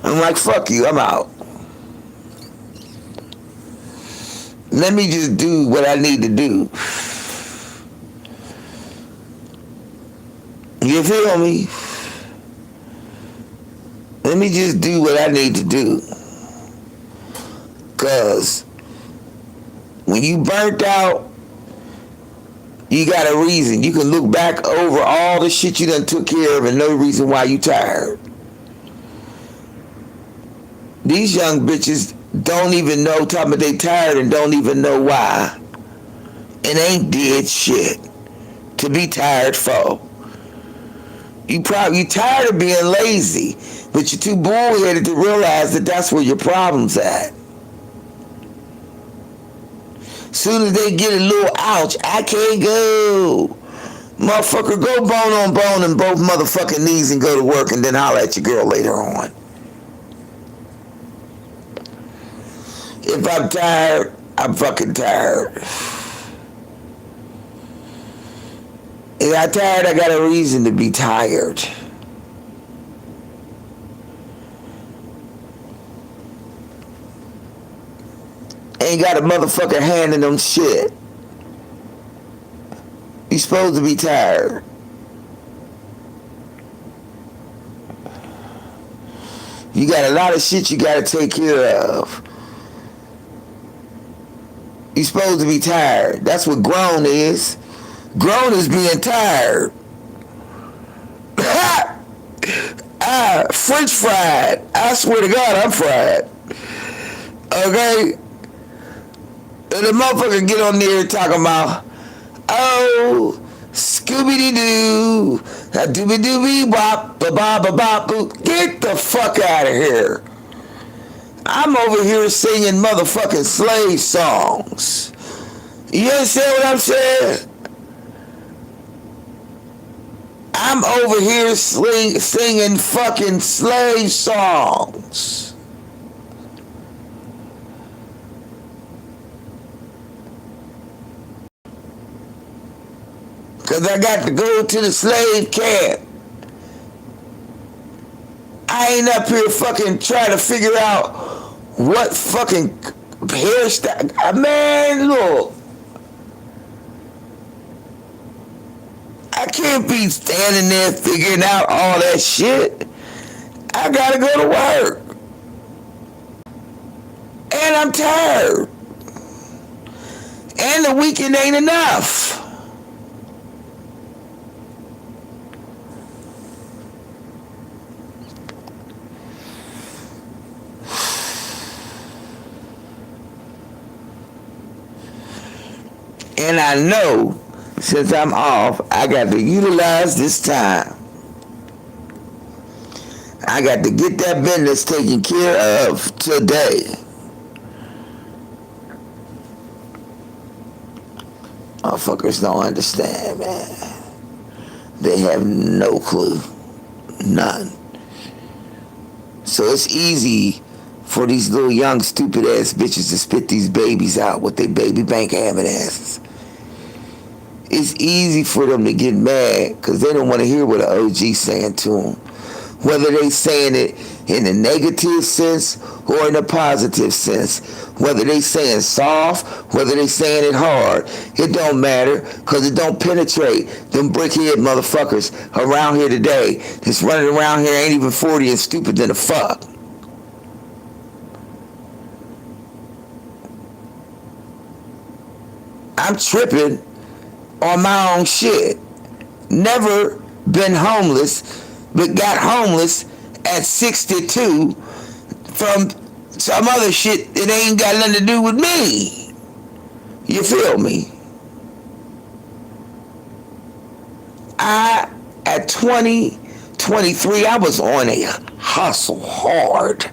Speaker 3: I'm like, fuck you, I'm out. Let me just do what I need to do. You feel me? Let me just do what I need to do. Cause when you burnt out, you got a reason. You can look back over all the shit you done took care of and no reason why you tired. These young bitches don't even know, talking about they tired and don't even know why. And ain't did shit to be tired for. You tired of being lazy, but you're too bullheaded to realize that that's where your problem's at. Soon as they get a little ouch, I can't go. Motherfucker, go bone on bone in both motherfucking knees and go to work and then holler at your girl later on. If I'm tired, I'm fucking tired. If I'm tired, I got a reason to be tired. Ain't got a motherfucking hand in them shit. You supposed to be tired. You got a lot of shit you gotta take care of. You supposed to be tired. That's what grown is. Grown is being tired. French fried. I swear to God, I'm fried. Okay? And the motherfucker get on there talking about, oh, Scooby-Doo, doobie-doobie-bop, ba-ba-ba-bop. Get the fuck out of here. I'm over here singing motherfucking slave songs. You understand what I'm saying? I'm over here singing fucking slave songs. Because I got to go to the slave camp. I ain't up here fucking trying to figure out what fucking hairstyle. Man, look. I can't be standing there figuring out all that shit. I gotta go to work. And I'm tired. And the weekend ain't enough. And I know, since I'm off, I got to utilize this time. I got to get that business taken care of today. Motherfuckers don't understand, man. They have no clue. None. So it's easy for these little young stupid ass bitches to spit these babies out with their baby bank having asses. It's easy for them to get mad because they don't want to hear what an OG saying to them. Whether they saying it in a negative sense or in a positive sense. Whether they saying soft, whether they saying it hard. It don't matter because it don't penetrate them brickhead motherfuckers around here today that's running around here ain't even 40 and stupid than a fuck. I'm tripping on my own shit. Never been homeless, but got homeless at 62 from some other shit that ain't got nothing to do with me. You feel me? At 20, 23, I was on a hustle hard.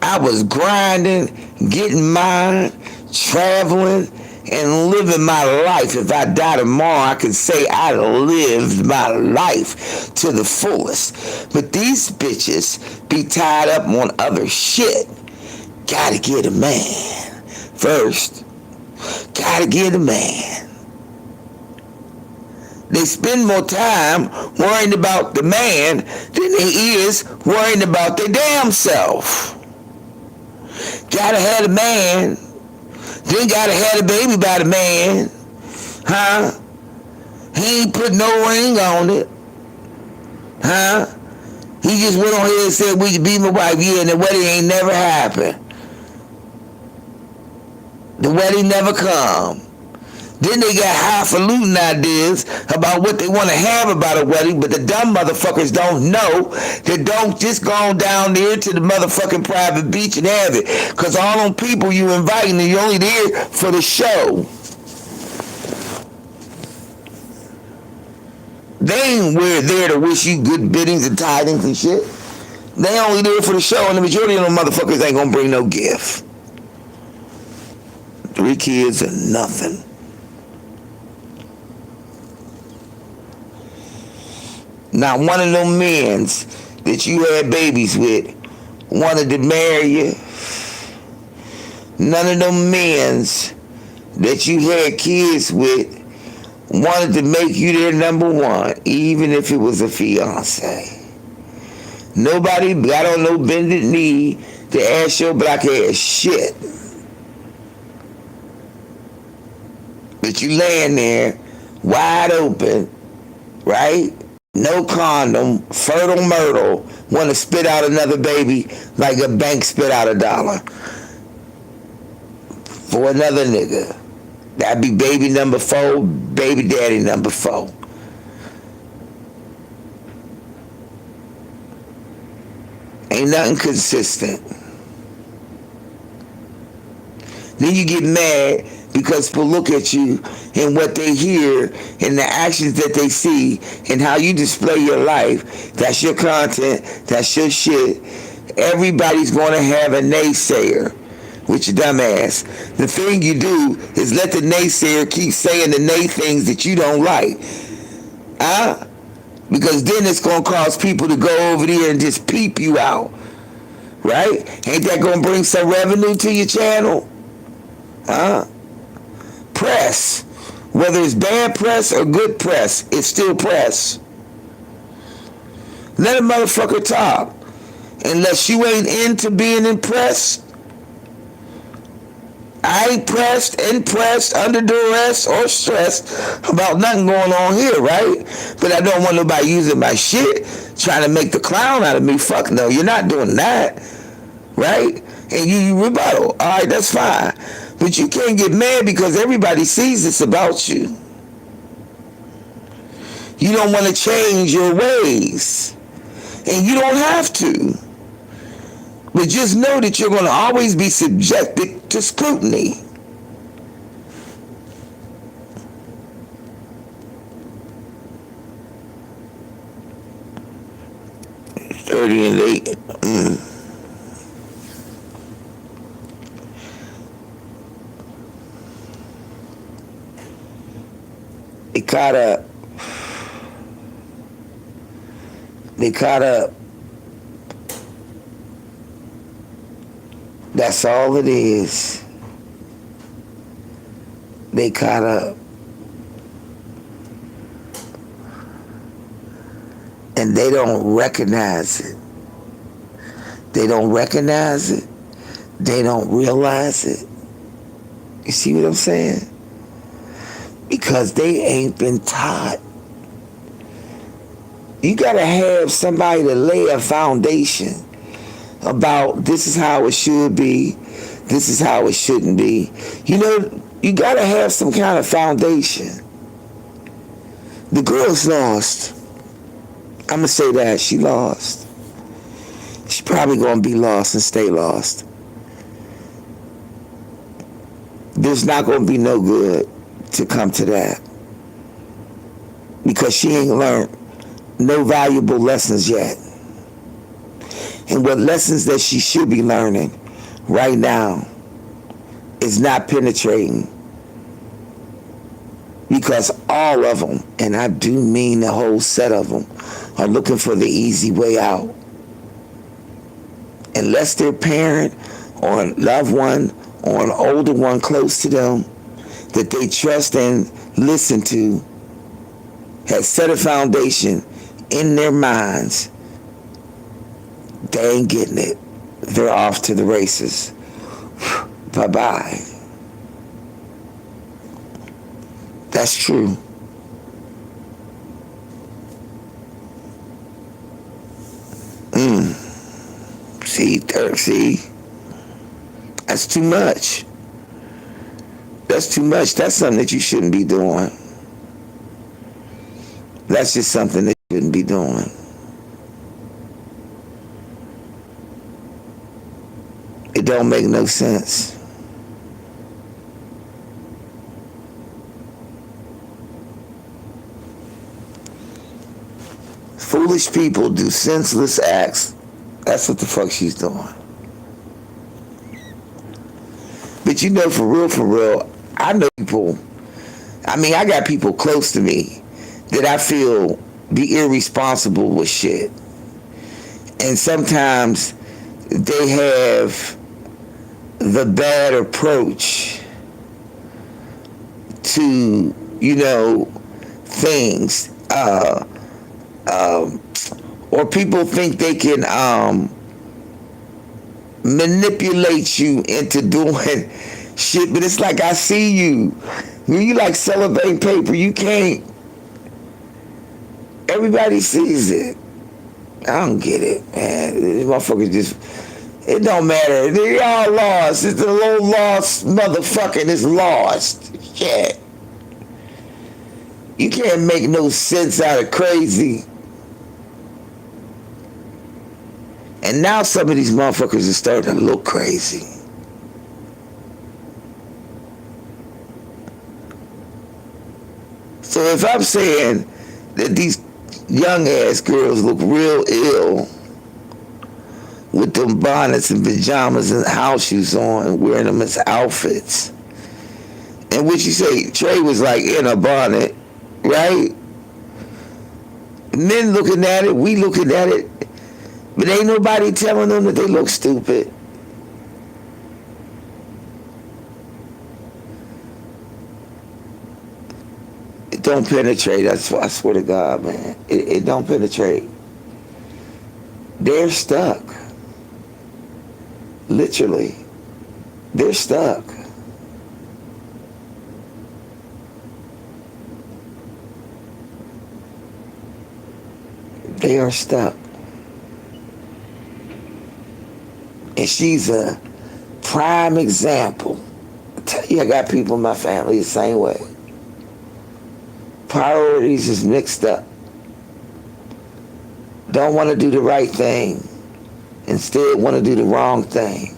Speaker 3: I was grinding, getting mine, traveling, and living my life. If I die tomorrow, I can say I lived my life to the fullest. But these bitches be tied up on other shit. Gotta get a man first. Gotta get a man. They spend more time worrying about the man than they is worrying about their damn self. Gotta have a man, then gotta have a baby by the man. Huh? He ain't put no ring on it. Huh? He just went on here and said, "Will you be my wife?" Yeah, and the wedding ain't never happened. The wedding never come. Then they got highfalutin ideas about what they want to have about a wedding, but the dumb motherfuckers don't know. They don't just go on down there to the motherfucking private beach and have it. Because all them people you inviting, and you're only there for the show. They ain't there to wish you good biddings and tidings and shit. They only there for the show, and the majority of them motherfuckers ain't gonna bring no gift. 3 kids are nothing. Now, one of them men's that you had babies with wanted to marry you. None of them men's that you had kids with wanted to make you their number one, even if it was a fiance. Nobody got on no bended knee to ask your black ass shit. But you laying there, wide open, right? No condom, fertile myrtle, want to spit out another baby like a bank spit out $1 for another nigga. That'd be baby number 4, baby daddy number 4. Ain't nothing consistent. Then you get mad because people look at you and what they hear and the actions that they see and how you display your life. That's your content. That's your shit. Everybody's going to have a naysayer with your dumb ass. The thing you do is let the naysayer keep saying the nay things that you don't like. Huh? Because then it's going to cause people to go over there and just peep you out. Right? Ain't that going to bring some revenue to your channel? Huh? Press. Whether it's bad press or good press, it's still press. Let a motherfucker talk. Unless you ain't into being impressed. I ain't pressed, impressed, under duress, or stressed about nothing going on here, right? But I don't want nobody using my shit, trying to make the clown out of me. Fuck no, you're not doing that, right? And you rebuttal. All right, that's fine. But you can't get mad because everybody sees this about you. You don't want to change your ways. And you don't have to. But just know that you're going to always be subjected to scrutiny. $30 and $8. They caught up. That's all it is. They caught up. And they don't recognize it. They don't recognize it. They don't realize it. You see what I'm saying? Because they ain't been taught. You gotta have somebody to lay a foundation about this is how it should be, this is how it shouldn't be. You know, you gotta have some kind of foundation. The girl's lost. I'm gonna say that, she lost. She probably gonna be lost and stay lost. There's not gonna be no good to come to that because she ain't learned no valuable lessons yet. And what lessons that she should be learning right now is not penetrating, because all of them, and I do mean the whole set of them, are looking for the easy way out. Unless their parent or a loved one or an older one close to them that they trust and listen to has set a foundation in their minds, they ain't getting it. They're off to the races. Bye-bye. That's true. See? That's too much. That's too much. That's something that you shouldn't be doing. That's just something that you shouldn't be doing. It don't make no sense. Foolish people do senseless acts. That's what the fuck she's doing. But you know, for real, I know people. I mean, I got people close to me that I feel be irresponsible with shit. And sometimes they have the bad approach to, things. Or people think they can manipulate you into doing shit, but it's like, I see you. When you like celebrating paper, you can't. Everybody sees it. I don't get it, man. These motherfuckers just, it don't matter. They all lost. It's the low lost motherfucker that's lost. Yeah. You can't make no sense out of crazy. And now some of these motherfuckers are starting to look crazy. So if I'm saying that these young ass girls look real ill with them bonnets and pajamas and house shoes on and wearing them as outfits, and what you say, Trey was like in a bonnet, right? Men looking at it, we looking at it, but ain't nobody telling them that they look stupid. It don't penetrate. I swear to God, man. It don't penetrate. They're stuck. Literally. They're stuck. They are stuck. And she's a prime example. I tell you, I got people in my family the same way. Priorities is mixed up. Don't want to do the right thing. Instead want to do the wrong thing.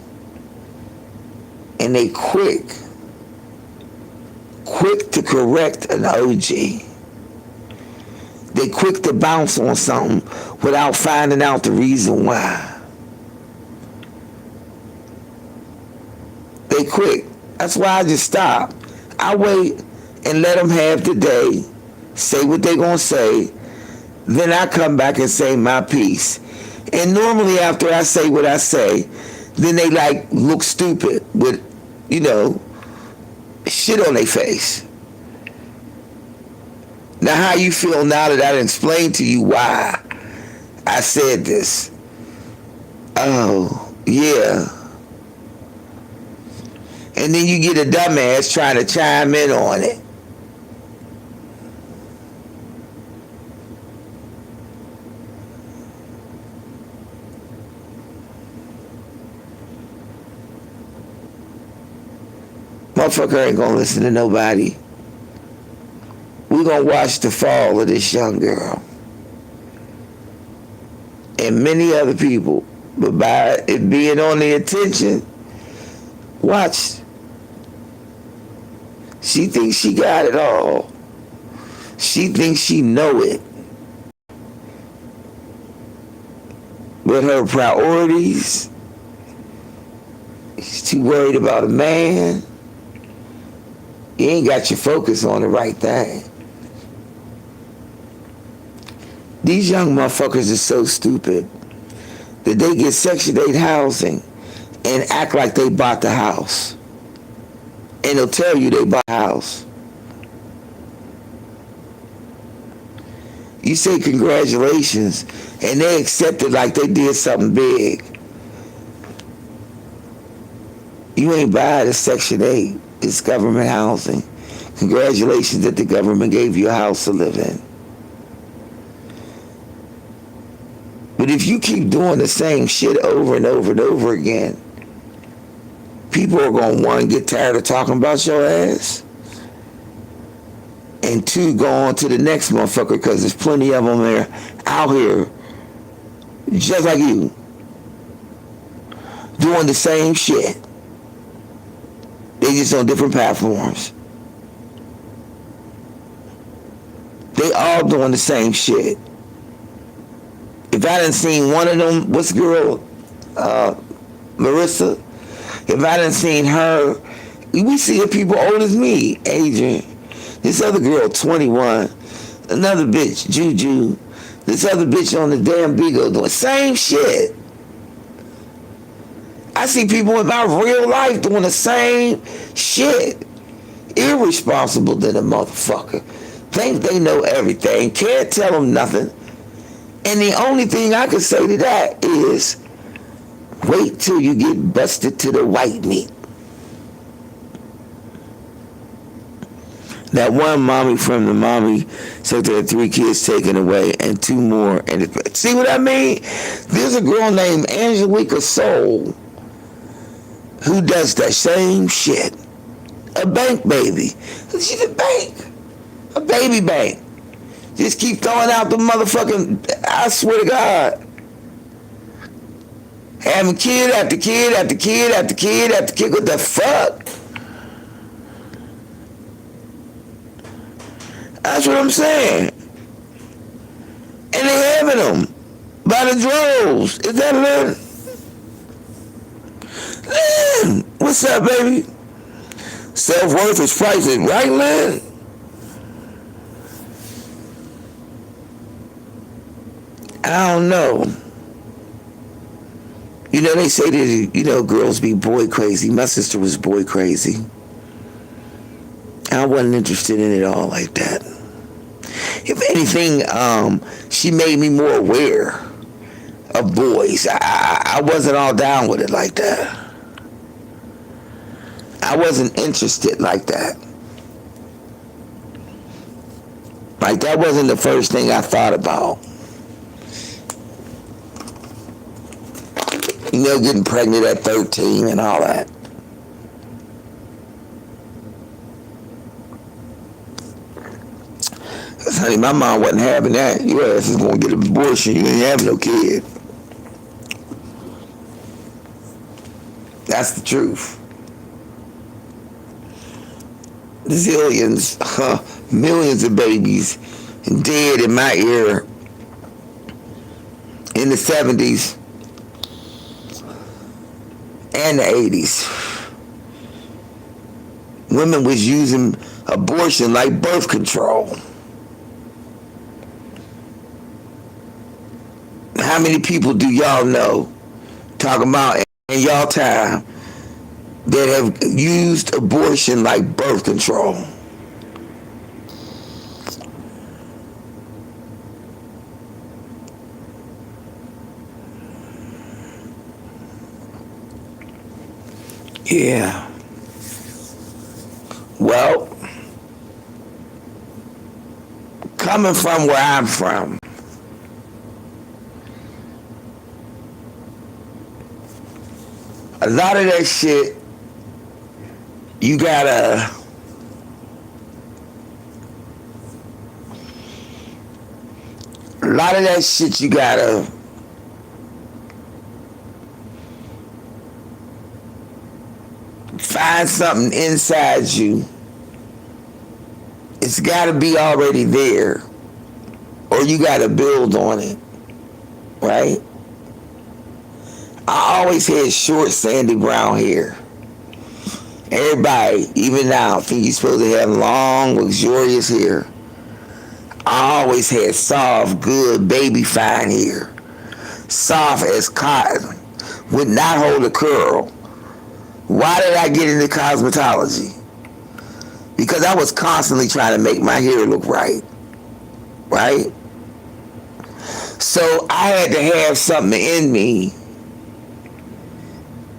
Speaker 3: And they quick to correct an OG. They quick to bounce on something without finding out the reason why. They quick. That's why I just stop. I wait and let them have the day, say what they gonna say, then I come back and say my piece. And normally after I say what I say, then they like look stupid with, shit on their face. Now how you feel now that I explained to you why I said this? Oh, yeah. And then you get a dumbass trying to chime in on it. Motherfucker ain't gonna listen to nobody. We gonna watch the fall of this young girl. And many other people But by it being on the attention, watch. She thinks she got it all. She thinks she know it. But her priorities, she's too worried about a man. You ain't got your focus on the right thing. These young motherfuckers are so stupid that they get Section 8 housing and act like they bought the house. And they'll tell you they bought the house. You say congratulations, and they accept it like they did something big. You ain't buying a Section 8. It's government housing. Congratulations that the government gave you a house to live in. But if you keep doing the same shit over and over and over again, people are going to, one, get tired of talking about your ass, and two, go on to the next motherfucker, because there's plenty of them there out here just like you doing the same shit. They just on different platforms. They all doing the same shit. If I done seen one of them, what's the girl, Marissa? If I done seen her, we see the people old as me, Adrian. This other girl, 21. Another bitch, Juju. This other bitch on the damn Beagle doing same shit. I see people in my real life doing the same shit. Irresponsible than a motherfucker. Think they know everything. Can't tell them nothing. And the only thing I can say to that is, wait till you get busted to the white meat. That one mommy from the mommy said they had 3 kids taken away and 2 more. And see what I mean? There's a girl named Angelica Soul who does that same shit. A bank baby. She's a bank. A baby bank. Just keep throwing out the motherfucking, I swear to God. Having kid after kid after kid after kid after kid. What the fuck? That's what I'm saying. And they having them by the droves. Is that Lynn? Lynn, what's up, baby? Self-worth is priceless, right, Lynn? I don't know. You know, they say that, you know, girls be boy crazy. My sister was boy crazy. I wasn't interested in it all like that. If anything, she made me more aware of boys. I wasn't all down with it like that. I wasn't interested like that. Like, that wasn't the first thing I thought about. You know, getting pregnant at 13 and all that. Because, honey, my mom wasn't having that. Your ass is going to get an abortion. You ain't having no kid. That's the truth. Zillions, millions of babies dead in my era in the 70s and the 80s. Women was using abortion like birth control. How many people do y'all know, talking about in y'all time, that have used abortion like birth control? Yeah. Well, coming from where I'm from, a lot of that shit, you gotta find something inside you, it's got to be already there, or you got to build on it, right? I always had short, sandy brown hair. Everybody, even now, think you're supposed to have long, luxurious hair. I always had soft, good, baby fine hair. Soft as cotton. Would not hold a curl. Why did I get into cosmetology? Because I was constantly trying to make my hair look right. Right? So I had to have something in me,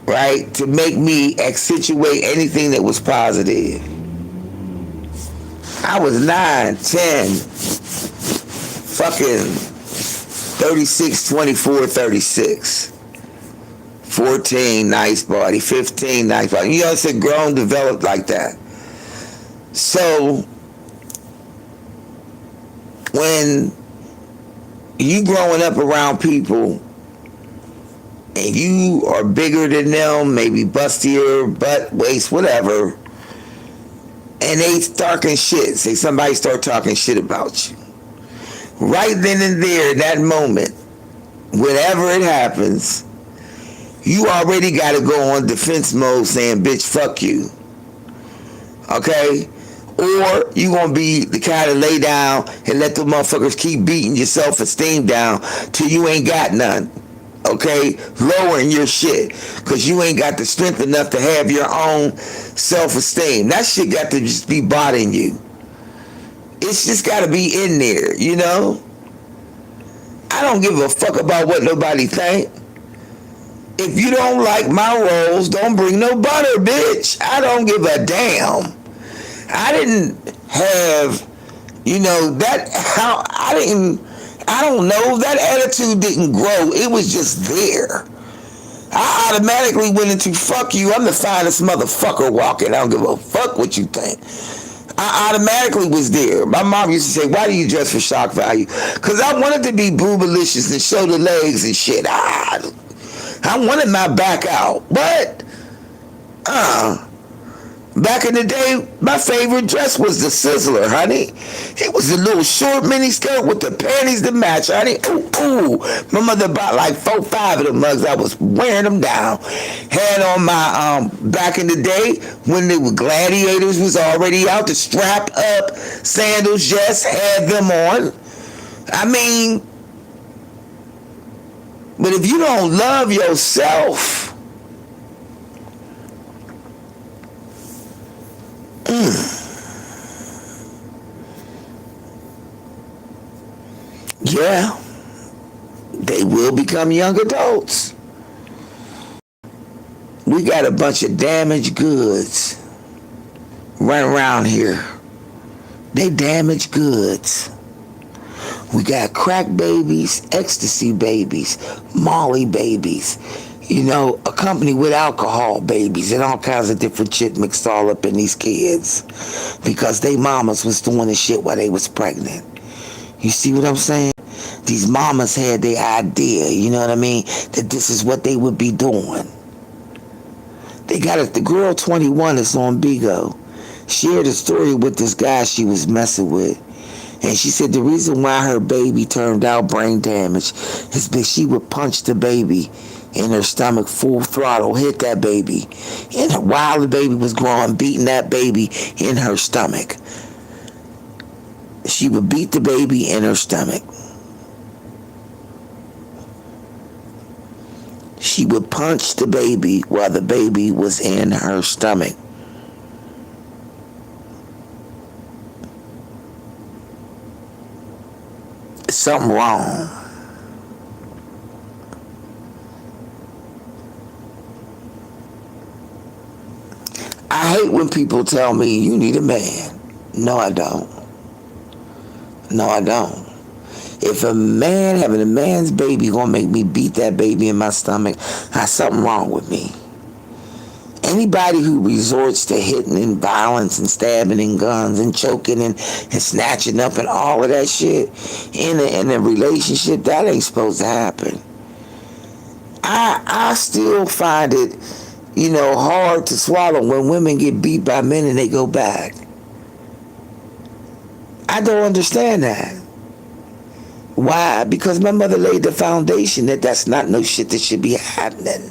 Speaker 3: right, to make me accentuate anything that was positive. I was 9, 10, fucking 36, 24, 36. 14, nice body. 15, nice body. You know, it's a grown, developed like that. So, when you growing up around people and you are bigger than them, maybe bustier, butt, waist, whatever, and they talking shit, say somebody start talking shit about you. Right then and there, in that moment, whenever it happens, you already got to go on defense mode saying, bitch, fuck you. Okay? Or you going to be the kind to lay down and let the motherfuckers keep beating your self-esteem down till you ain't got none. Okay? Lowering your shit because you ain't got the strength enough to have your own self-esteem. That shit got to just be bothering you. It's just got to be in there, you know? I don't give a fuck about what nobody think. If you don't like my rolls, don't bring no butter, bitch. I don't give a damn. I didn't have, you know, that, I don't know, that attitude didn't grow. It was just there. I automatically went into fuck you. I'm the finest motherfucker walking. I don't give a fuck what you think. I automatically was there. My mom used to say, why do you dress for shock value? Because I wanted to be boobalicious and show the legs and shit. I wanted my back out. But, back in the day, my favorite dress was the Sizzler, honey. It was a little short mini skirt with the panties to match, honey. Ooh. My mother bought like 4, 5 of them mugs. I was wearing them down. Had on my, back in the day, when the Gladiators was already out, the strap up sandals, just had them on. I mean, but if you don't love yourself, yeah, they will become young adults. We got a bunch of damaged goods running around here. They damaged goods. We got crack babies, ecstasy babies, Molly babies, you know, accompanied with alcohol babies and all kinds of different shit mixed all up in these kids because they mamas was doing the shit while they was pregnant. You see what I'm saying? These mamas had their idea, you know what I mean, that this is what they would be doing. They got the girl 21 that's on Bigo shared a story with this guy she was messing with. And she said the reason why her baby turned out brain damaged is because she would punch the baby in her stomach full throttle, hit that baby. And while the baby was growing, beating that baby in her stomach. She would beat the baby in her stomach. She would punch the baby while the baby was in her stomach. Something wrong. I hate when people tell me you need a man. No, I don't. No, I don't. If a man having a man's baby gonna make me beat that baby in my stomach, there's something wrong with me. Anybody who resorts to hitting and violence and stabbing and guns and choking and snatching up and all of that shit in a relationship, that ain't supposed to happen. I still find it hard to swallow when women get beat by men and they go back. I don't understand that. Why? Because my mother laid the foundation that that's not no shit that should be happening.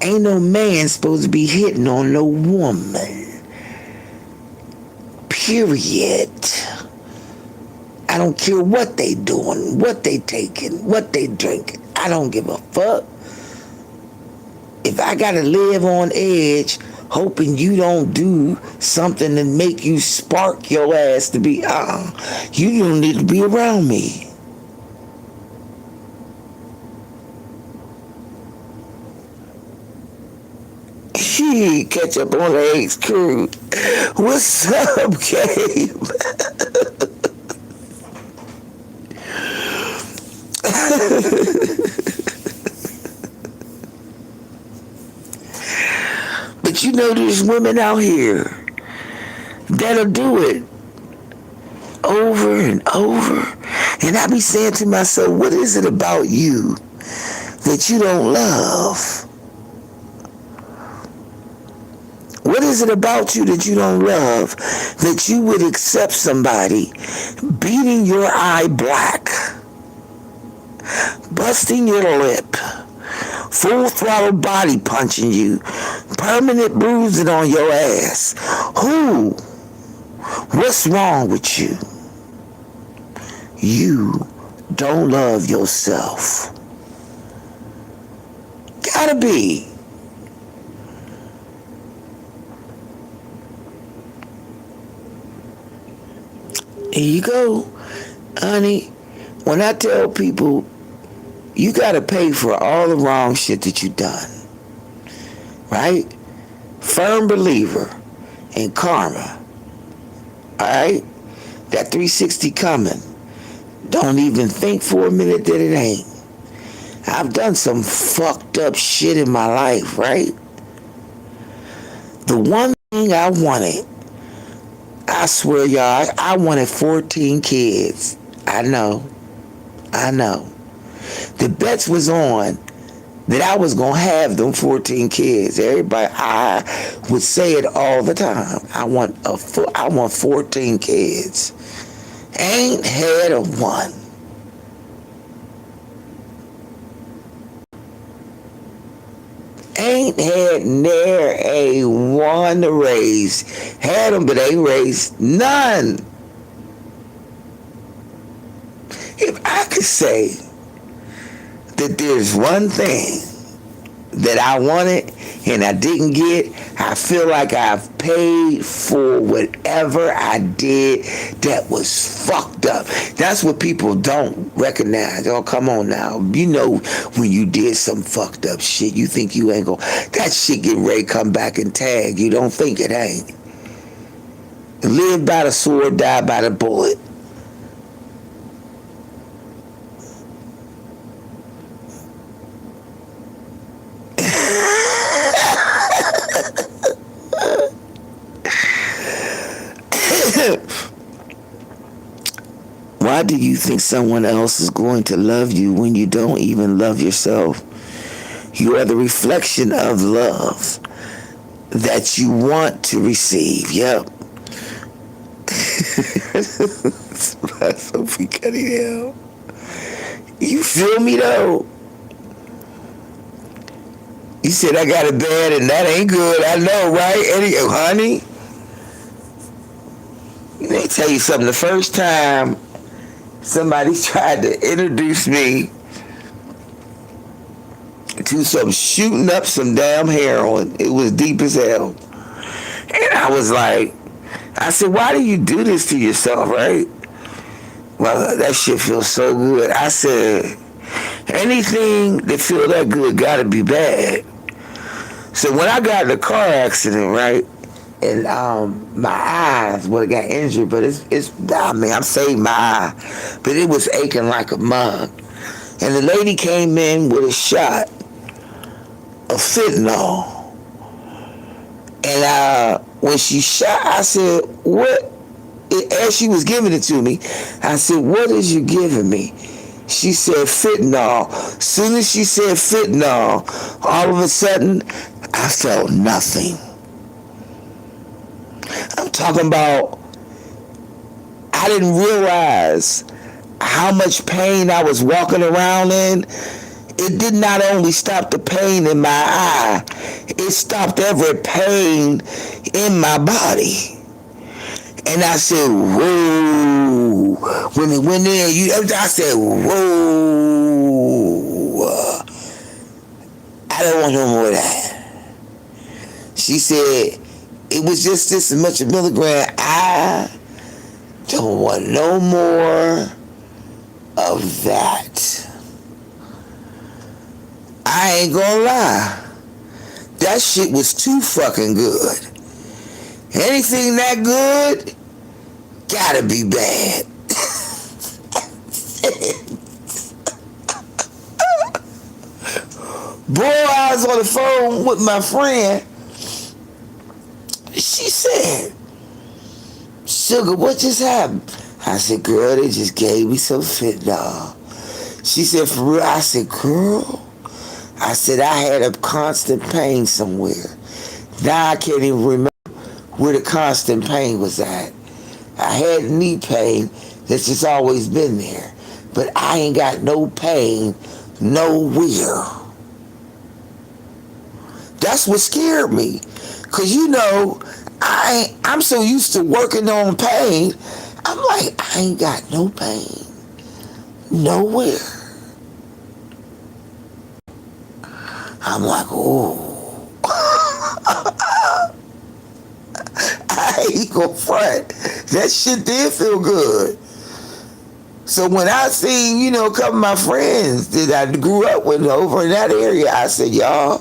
Speaker 3: Ain't no man supposed to be hitting on no woman. Period. I don't care what they doing, what they taking, what they drinking. I don't give a fuck. If I gotta live on edge hoping you don't do something that make you spark your ass to be, you don't need to be around me. Ketchup on the H crew. What's up, Gabe? But there's women out here that'll do it over and over. And I be saying to myself, what is it about you that you don't love? What is it about you that you don't love that you would accept somebody beating your eye black, busting your lip, full throttle body punching you, permanent bruising on your ass? Who? What's wrong with you? You don't love yourself. Gotta be. Here you go, honey. When I tell people, you gotta pay for all the wrong shit that you done, right? Firm believer in karma, all right? That 360 coming. Don't even think for a minute that it ain't. I've done some fucked up shit in my life, right? The one thing I wanted, I swear, y'all, I wanted 14 kids. I know. The bets was on that I was going to have them 14 kids. Everybody, I would say it all the time. I want 14 kids. Ain't had a one. Ain't had near a one to raise. Had them, but ain't raised none. If I could say that there's one thing that I wanted and I didn't get, I feel like I've paid for whatever I did that was fucked up. That's what people don't recognize. Oh, come on now. When you did some fucked up shit, you think you ain't that shit get ready to come back and tag. You don't think it ain't. Live by the sword, die by the bullet. Why do you think someone else is going to love you when you don't even love yourself? You are the reflection of love that you want to receive. Yep. Sophie Cunningham. You feel me though? You said I got it bad and that ain't good. I know, right? Eddie, honey. Let me tell you something. The first time somebody tried to introduce me to some shooting up some damn heroin, it was deep as hell. And I was like, I said, why do you do this to yourself, right? Well, that shit feels so good. I said, anything that feels that good gotta be bad. So when I got in a car accident, right, and my eyes would have got injured, but I saved my eye, but it was aching like a mug. And the lady came in with a shot of fentanyl. And when she shot, I said, what? As she was giving it to me, I said, what is you giving me? She said fentanyl. Soon as she said fentanyl, all of a sudden, I felt nothing. I'm talking about, I didn't realize how much pain I was walking around in. It did not only stop the pain in my eye, it stopped every pain in my body. And I said, whoa. When it went in, I said, whoa. I don't want no more of that. She said, it was just this much a milligram. I don't want no more of that. I ain't gonna lie. That shit was too fucking good. Anything that good, gotta be bad. Boy, I was on the phone with my friend. She said, Sugar, what just happened? I said, girl, they just gave me some fentanyl. She said, for real? I said, girl, I said, I had a constant pain somewhere. Now I can't even remember where the constant pain was at. I had knee pain that's just always been there. But I ain't got no pain nowhere. That's what scared me. Cause I'm so used to working on pain. I'm like, I ain't got no pain nowhere. I'm like, oh. I ain't gonna front. That shit did feel good. So when I seen, a couple of my friends that I grew up with over in that area, I said, y'all,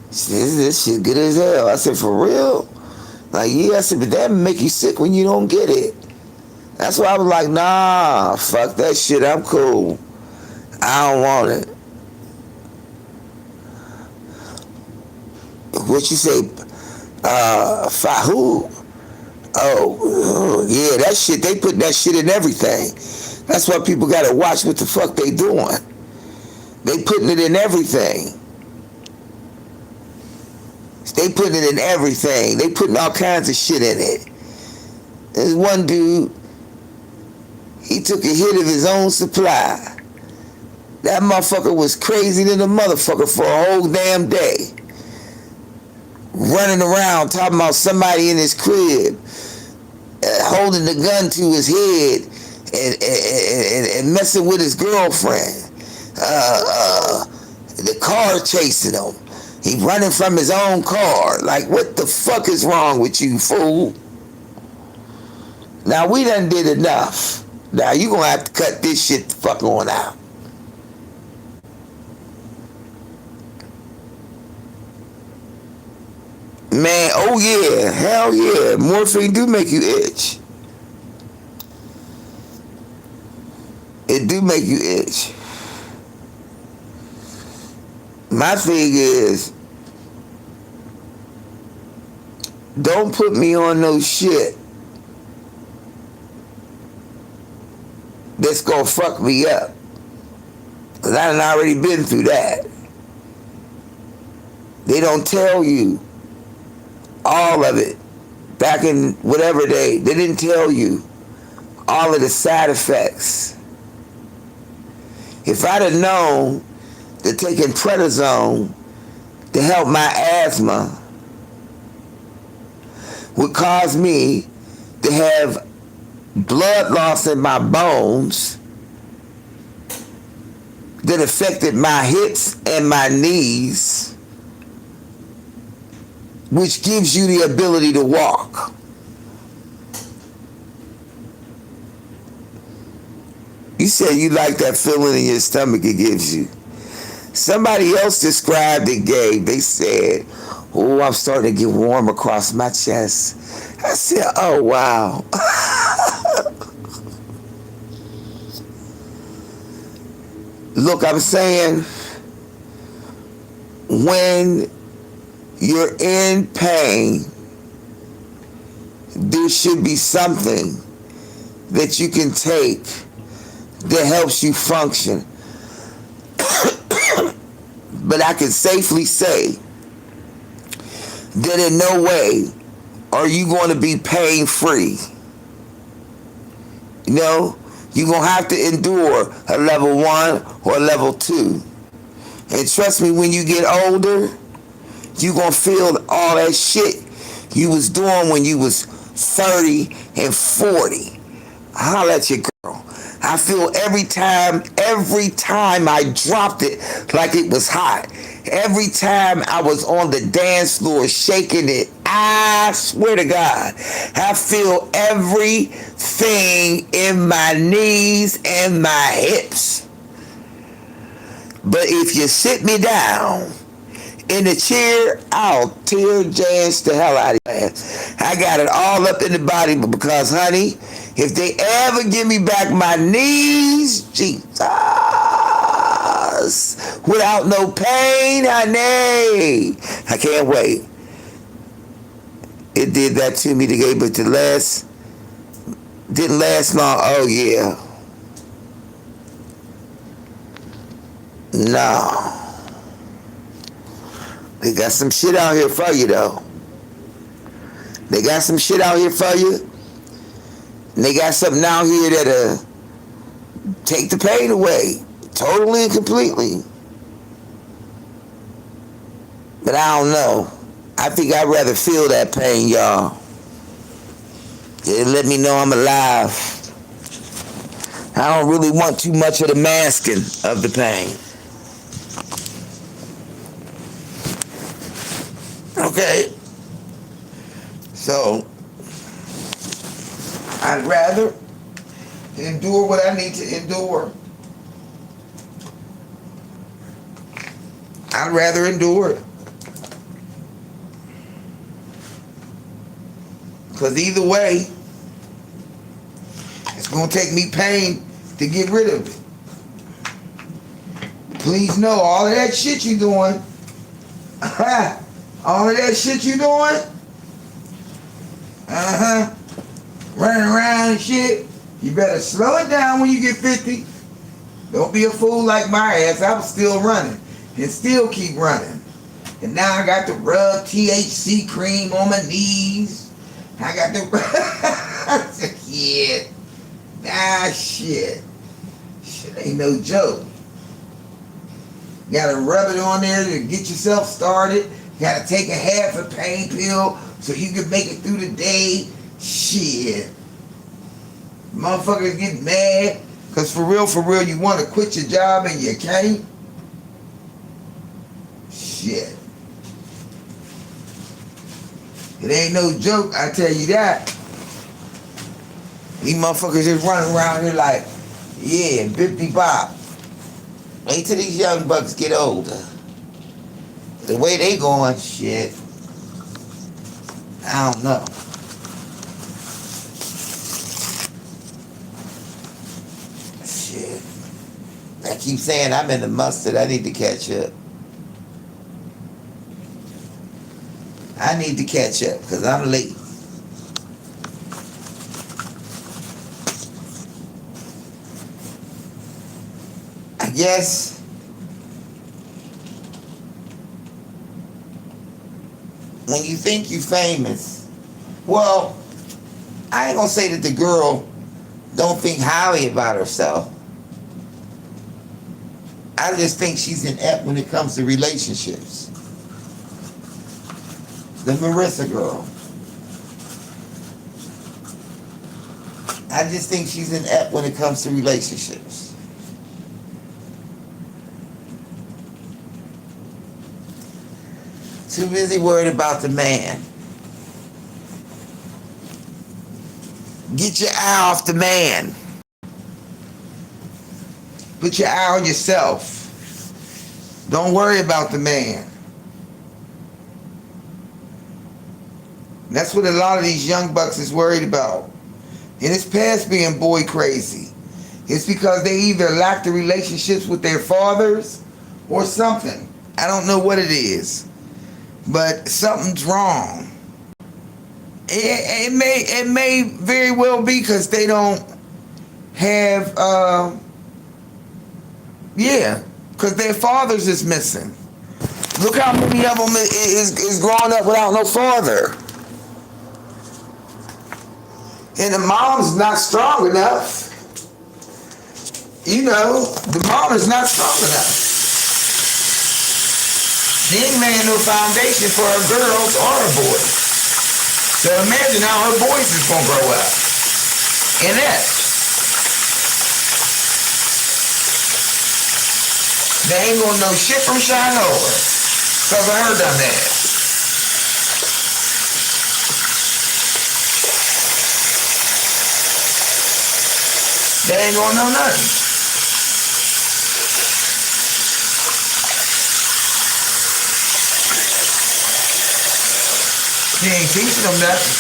Speaker 3: this shit good as hell. I said, for real? Like, yeah, I said, but that make you sick when you don't get it. That's why I was like, nah, fuck that shit, I'm cool. I don't want it. What you say? Who? Oh, yeah, that shit, they put that shit in everything. That's why people gotta watch what the fuck they doing. They putting it in everything. They putting it in everything. They putting all kinds of shit in it. There's one dude, he took a hit of his own supply. That motherfucker was crazy than a motherfucker for a whole damn day. Running around talking about somebody in his crib, holding the gun to his head and messing with his girlfriend. The car chasing him. He running from his own car. Like, what the fuck is wrong with you, fool? Now, we done did enough. Now, you gonna have to cut this shit the fuck on out. Man, oh yeah, hell yeah. Morphine do make you itch. It do make you itch. My thing is, don't put me on no shit that's gonna fuck me up. Cause I done already been through that. They don't tell you all of it. Back in whatever they didn't tell you all of the side effects. If I'd have known that taking prednisone to help my asthma would cause me to have blood loss in my bones that affected my hips and my knees, which gives you the ability to walk. You said you like that feeling in your stomach it gives you. Somebody else described it, Gabe. They said, oh, I'm starting to get warm across my chest. I said, oh, wow. Look, I'm saying, when you're in pain, there should be something that you can take that helps you function. But I can safely say that in no way are you going to be pain free. You know, you're going to have to endure a level 1 or a level 2. And trust me, when you get older, you're going to feel all that shit you was doing when you was 30 and 40. Holla at your girl. I feel every time I dropped it like it was hot. Every time I was on the dance floor shaking it, I swear to God, I feel everything in my knees and my hips. But if you sit me down in the chair, I'll tear jazz the hell out of your ass. I got it all up in the body, but because, honey, if they ever give me back my knees, Jesus, without no pain, honey, I can't wait. It did that to me today, but didn't last long. Oh, yeah. No. They got some shit out here for you, though. They got some shit out here for you. And they got something out here that'll take the pain away. Totally and completely. But I don't know. I think I'd rather feel that pain, y'all. It let me know I'm alive. I don't really want too much of the masking of the pain. Okay, so I'd rather endure what I need to endure. I'd rather endure it. Because either way, it's going to take me pain to get rid of it. Please know all of that shit you doing. All of that shit you doing, running around and shit, you better slow it down when you get 50. Don't be a fool like my ass. I was still running and still keep running. And now I got to rub THC cream on my knees. I got to shit. Shit ain't no joke. You gotta rub it on there to get yourself started. You gotta take a half a pain pill so you can make it through the day. Shit. Motherfuckers get mad because for real, you want to quit your job and you can't. Shit. It ain't no joke, I tell you that. These motherfuckers just running around here like, yeah, 50 bop. Wait till these young bucks get older. The way they going, shit, I don't know. Shit. I keep saying I'm in the mustard. I need to catch up. I need to catch up because I'm late. I guess when you think you're famous, well, I ain't gonna say that the girl don't think highly about herself. I just think she's inept when it comes to relationships. The Marissa girl. I just think she's inept when it comes to relationships. Too busy worried about the man. Get your eye off the man. Put your eye on yourself. Don't worry about the man. And that's what a lot of these young bucks is worried about. And it's past being boy crazy. It's because they either lack the relationships with their fathers or something. I don't know what it is. But something's wrong. It may very well be because they don't have Yeah, because their fathers is missing. Look how many of them is growing up without no father. And the mom's not strong enough. You know, the mom is not strong enough. She ain't laying no foundation for her girls or her boys. So imagine how her boys is gonna grow up. And that. They ain't gonna know shit from shine over. Cause of her dumb ass. They ain't gonna know nothing. She ain't teaching them nothing.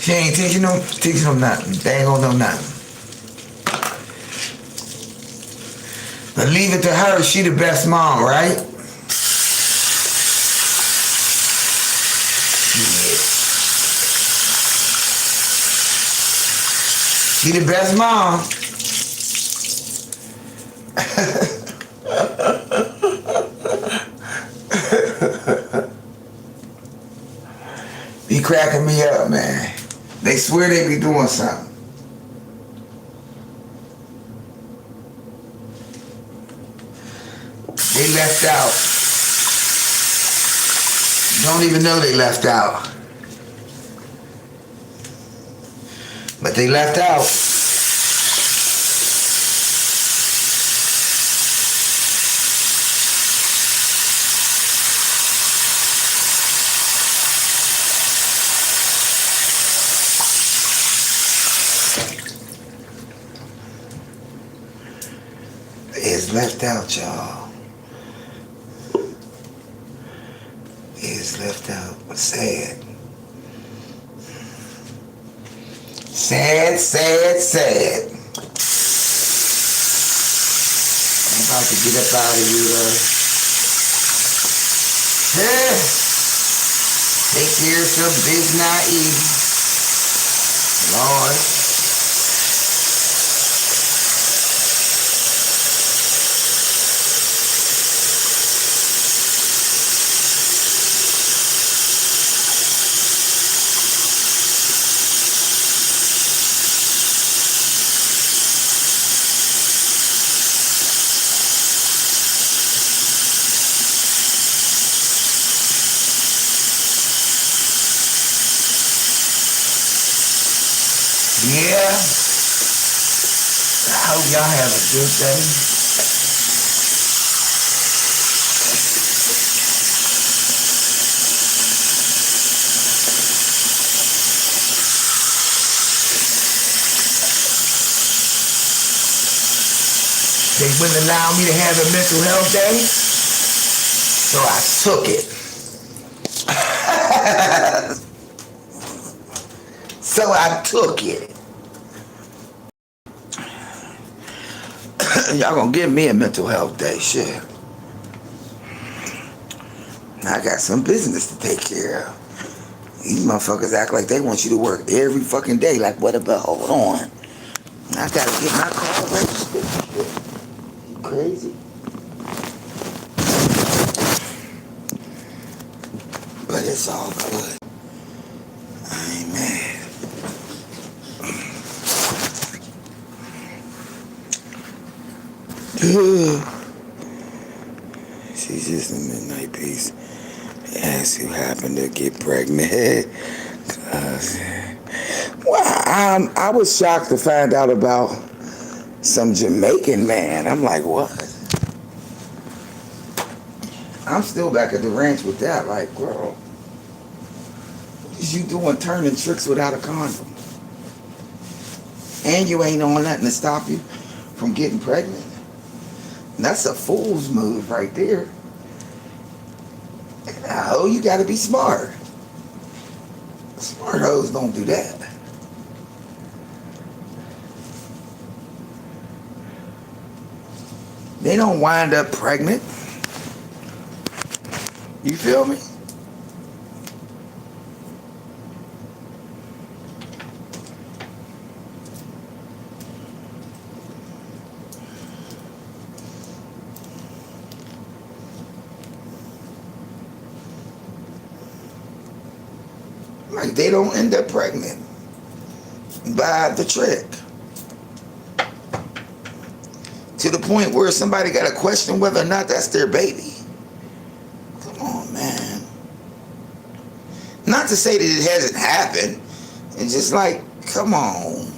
Speaker 3: She ain't teaching them nothing. They ain't gonna know nothing. But leave it to her, she the best mom, right? Yeah. She the best mom. Be cracking me up, man. They swear they be doing something. They left out. Don't even know they left out. But they left out. It's left out, y'all. It's left out. Sad. Sad, sad, sad. I'm about to get up out of here. Take care of some biz not eating. Lord. Yeah. I hope y'all have a good day. They wouldn't allow me to have a mental health day, so I took it. So I took it. Y'all gonna give me a mental health day, shit. I got some business to take care of. These motherfuckers act like they want you to work every fucking day. Like, what about, hold on. I gotta get my car registered. You crazy? But it's all good. I ain't mad. She's just a midnight piece. Yes, who happened to get pregnant. Well, I was shocked to find out about some Jamaican man. I'm like, what? I'm still back at the ranch with that. Like, girl, what is you doing turning tricks without a condom? And you ain't on nothing to stop you from getting pregnant. That's a fool's move right there. Oh, you gotta be smart. Smart hoes don't do that. They don't wind up pregnant. You feel me? if they don't end up pregnant by the trick. To the point where somebody got to question whether or not that's their baby. Come on, man. Not to say that it hasn't happened. It's just like, come on.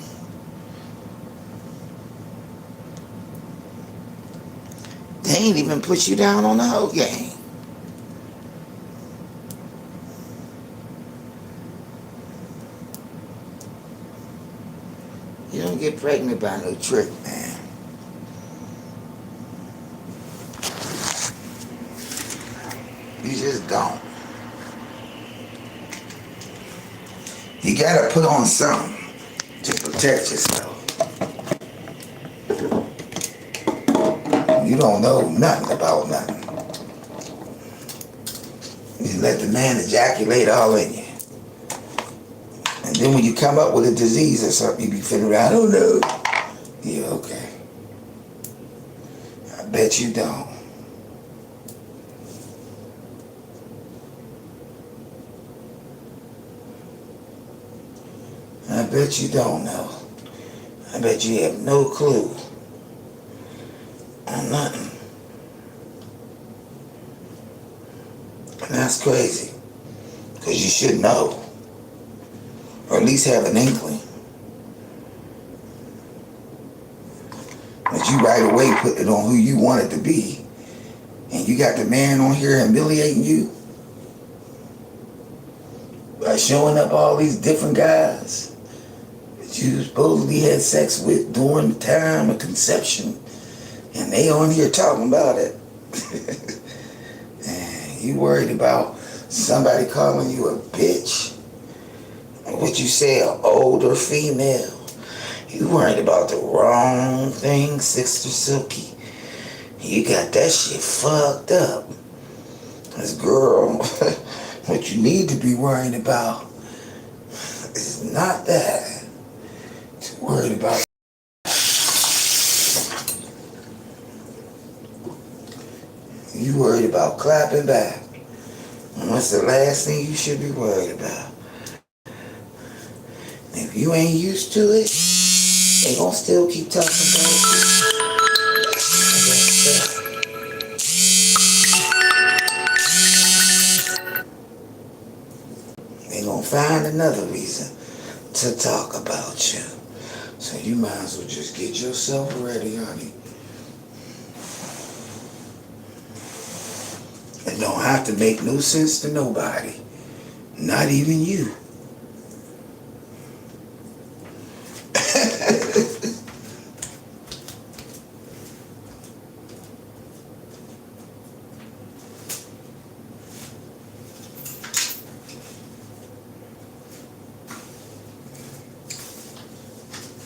Speaker 3: They ain't even put you down on the whole game. You don't get pregnant by no trick, man. You just don't. You gotta put on something to protect yourself. You don't know nothing about nothing. You let the man ejaculate all in you. And then when you come up with a disease or something, you be figuring out, I don't know. Yeah, okay. I bet you don't. I bet you don't know. I bet you have no clue on nothing. And that's crazy. Because you should know. Or at least have an inkling. But you right away put it on who you want it to be. And you got the man on here humiliating you by showing up all these different guys that you supposedly had sex with during the time of conception. And they on here talking about it. And you worried about somebody calling you a bitch. What you say, an older female. You worried about the wrong thing, Sister Silky. You got that shit fucked up. This girl, what you need to be worried about is not that. It's worried about you worried about clapping back. And what's the last thing you should be worried about? If you ain't used to it, they gonna still keep talking about it. They gonna find another reason to talk about you. So you might as well just get yourself ready, honey. It don't have to make no sense to nobody. Not even you.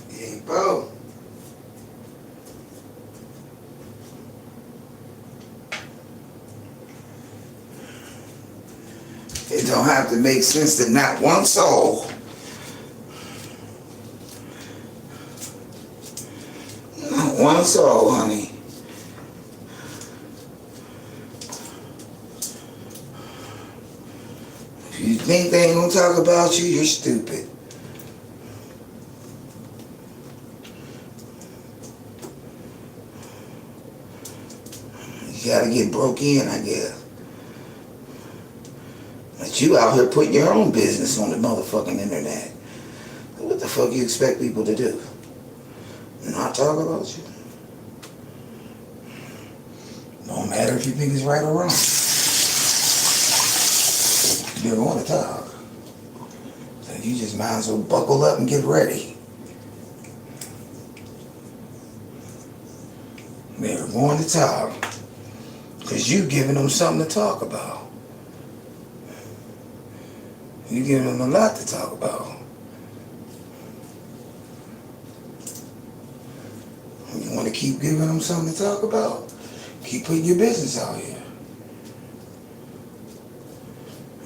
Speaker 3: Hey, bro. It don't have to make sense to not one soul. Not one soul, honey. If you think they ain't gonna talk about you, you're stupid. You gotta get broke in, I guess. But you out here putting your own business on the motherfucking internet. What the fuck you expect people to do? Not talk about you? Don't matter if you think it's right or wrong. They're gonna talk. So you just might as well buckle up and get ready. They're going to talk. Because you giving them something to talk about. You giving them a lot to talk about. You want to keep giving them something to talk about? Keep putting your business out here.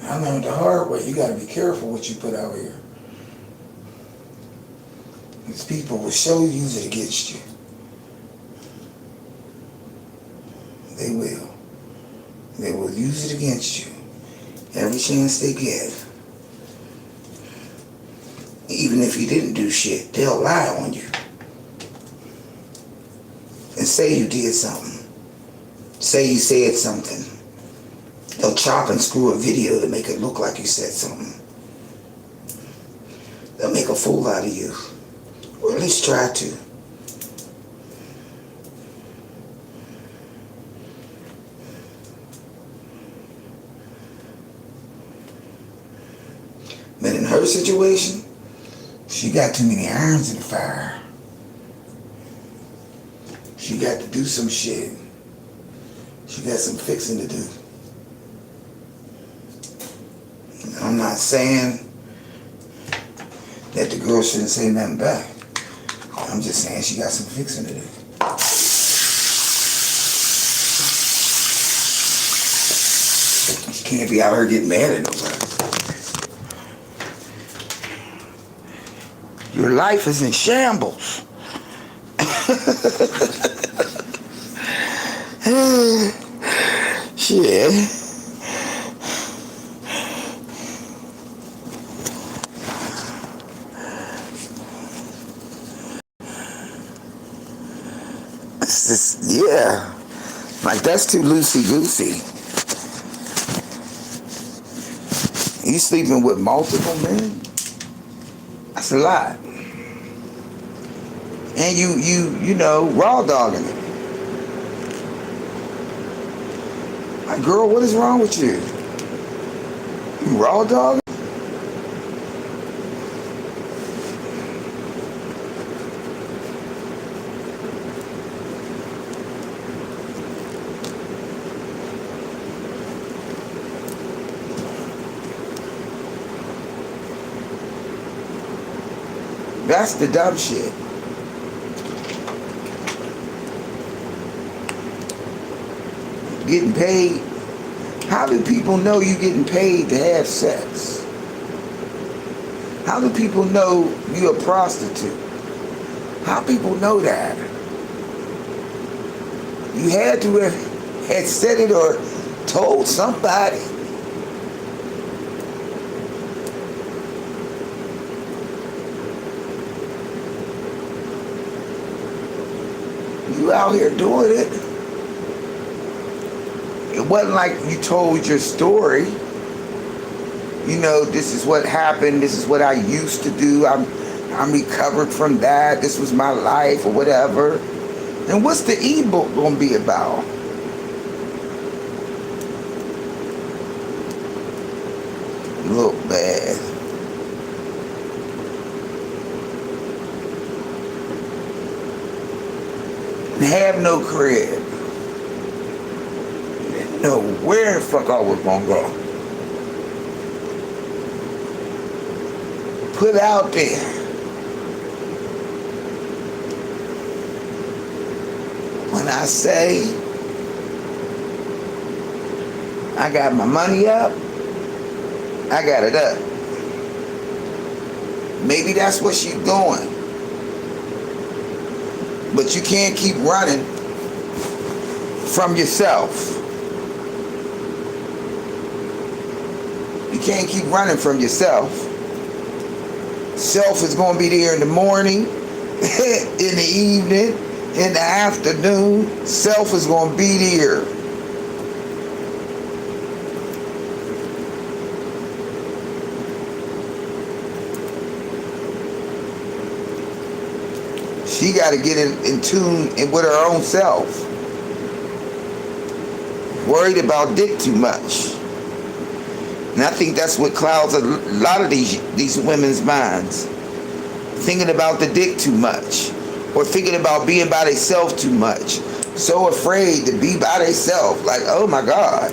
Speaker 3: I learned the hard way. You got to be careful what you put out here. These people will show use it against you. They will. They will use it against you every chance they get. even if you didn't do shit, they'll lie on you and say you did something, say you said something. They'll chop and screw a video to make it look like you said something. They'll make a fool out of you, or at least try to. But in her situation, she got too many irons in the fire. She got to do some shit. She got some fixing to do. I'm not saying that the girl shouldn't say nothing back. I'm just saying she got some fixing to do. She can't be out here getting mad at nobody. Your life is in shambles. Shit. It's just, yeah. Like, that's too loosey-goosey. You sleeping with multiple men? That's a lot. And you know, raw dogging it. Like, girl, what is wrong with you? You raw dogging? That's the dumb shit. Getting paid. How do people know you getting paid to have sex? How do people know you a prostitute? How people know that? You had to have had said it or told somebody. You out here doing it. It wasn't like you told your story. You know, this is what happened. This is what I used to do. I'm recovered from that. This was my life or whatever. And what's the ebook gonna be about? Look bad. And have no crib. Didn't know where the fuck I was gonna go. Put out there. When I say I got my money up, I got it up. Maybe that's what she's doing. But you can't keep running from yourself. You can't keep running from yourself. Self is going to be there in the morning, in the evening, in the afternoon. Self is going to be there. She got to get in tune with her own self. Worried about dick too much. And I think that's what clouds a lot of these women's minds. Thinking about the dick too much. Or thinking about being by themselves too much. So afraid to be by themselves. Like, oh my God.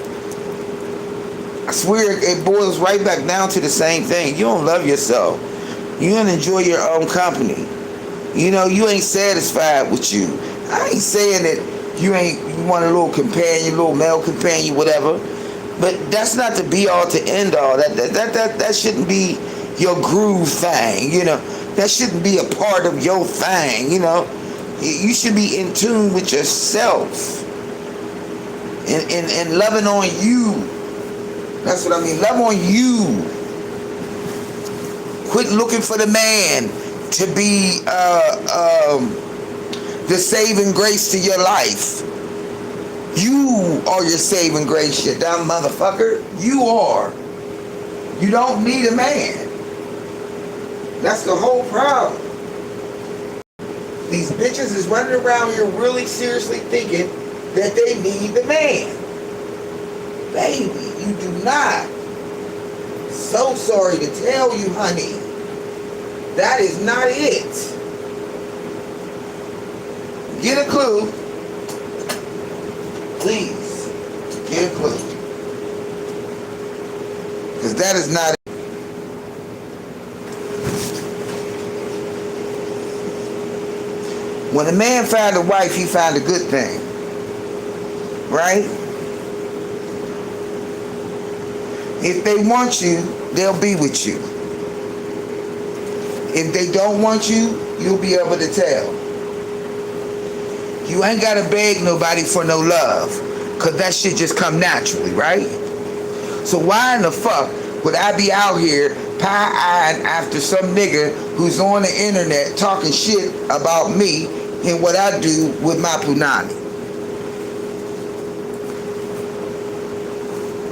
Speaker 3: I swear it boils right back down to the same thing. You don't love yourself. You don't enjoy your own company. You know, you ain't satisfied with you. I ain't saying that you want a little companion, little male companion, whatever. But that's not the be all to end all. That shouldn't be your groove thing, you know. That shouldn't be a part of your thing, you know. You should be in tune with yourself. And loving on you. That's what I mean. Love on you. Quit looking for the man to be the saving grace to your life. You are your saving grace, you dumb motherfucker. You are. You don't need a man. That's the whole problem. These bitches is running around here really seriously thinking that they need the man. Baby, you do not. So sorry to tell you, honey. That is not it. Get a clue. Please, get a clue. Because that is not it. When a man found a wife, he found a good thing. Right? If they want you, they'll be with you. If they don't want you, you'll be able to tell. You ain't gotta beg nobody for no love, cause that shit just come naturally, right? So why in the fuck would I be out here pie-eyed after some nigga who's on the internet talking shit about me and what I do with my punani?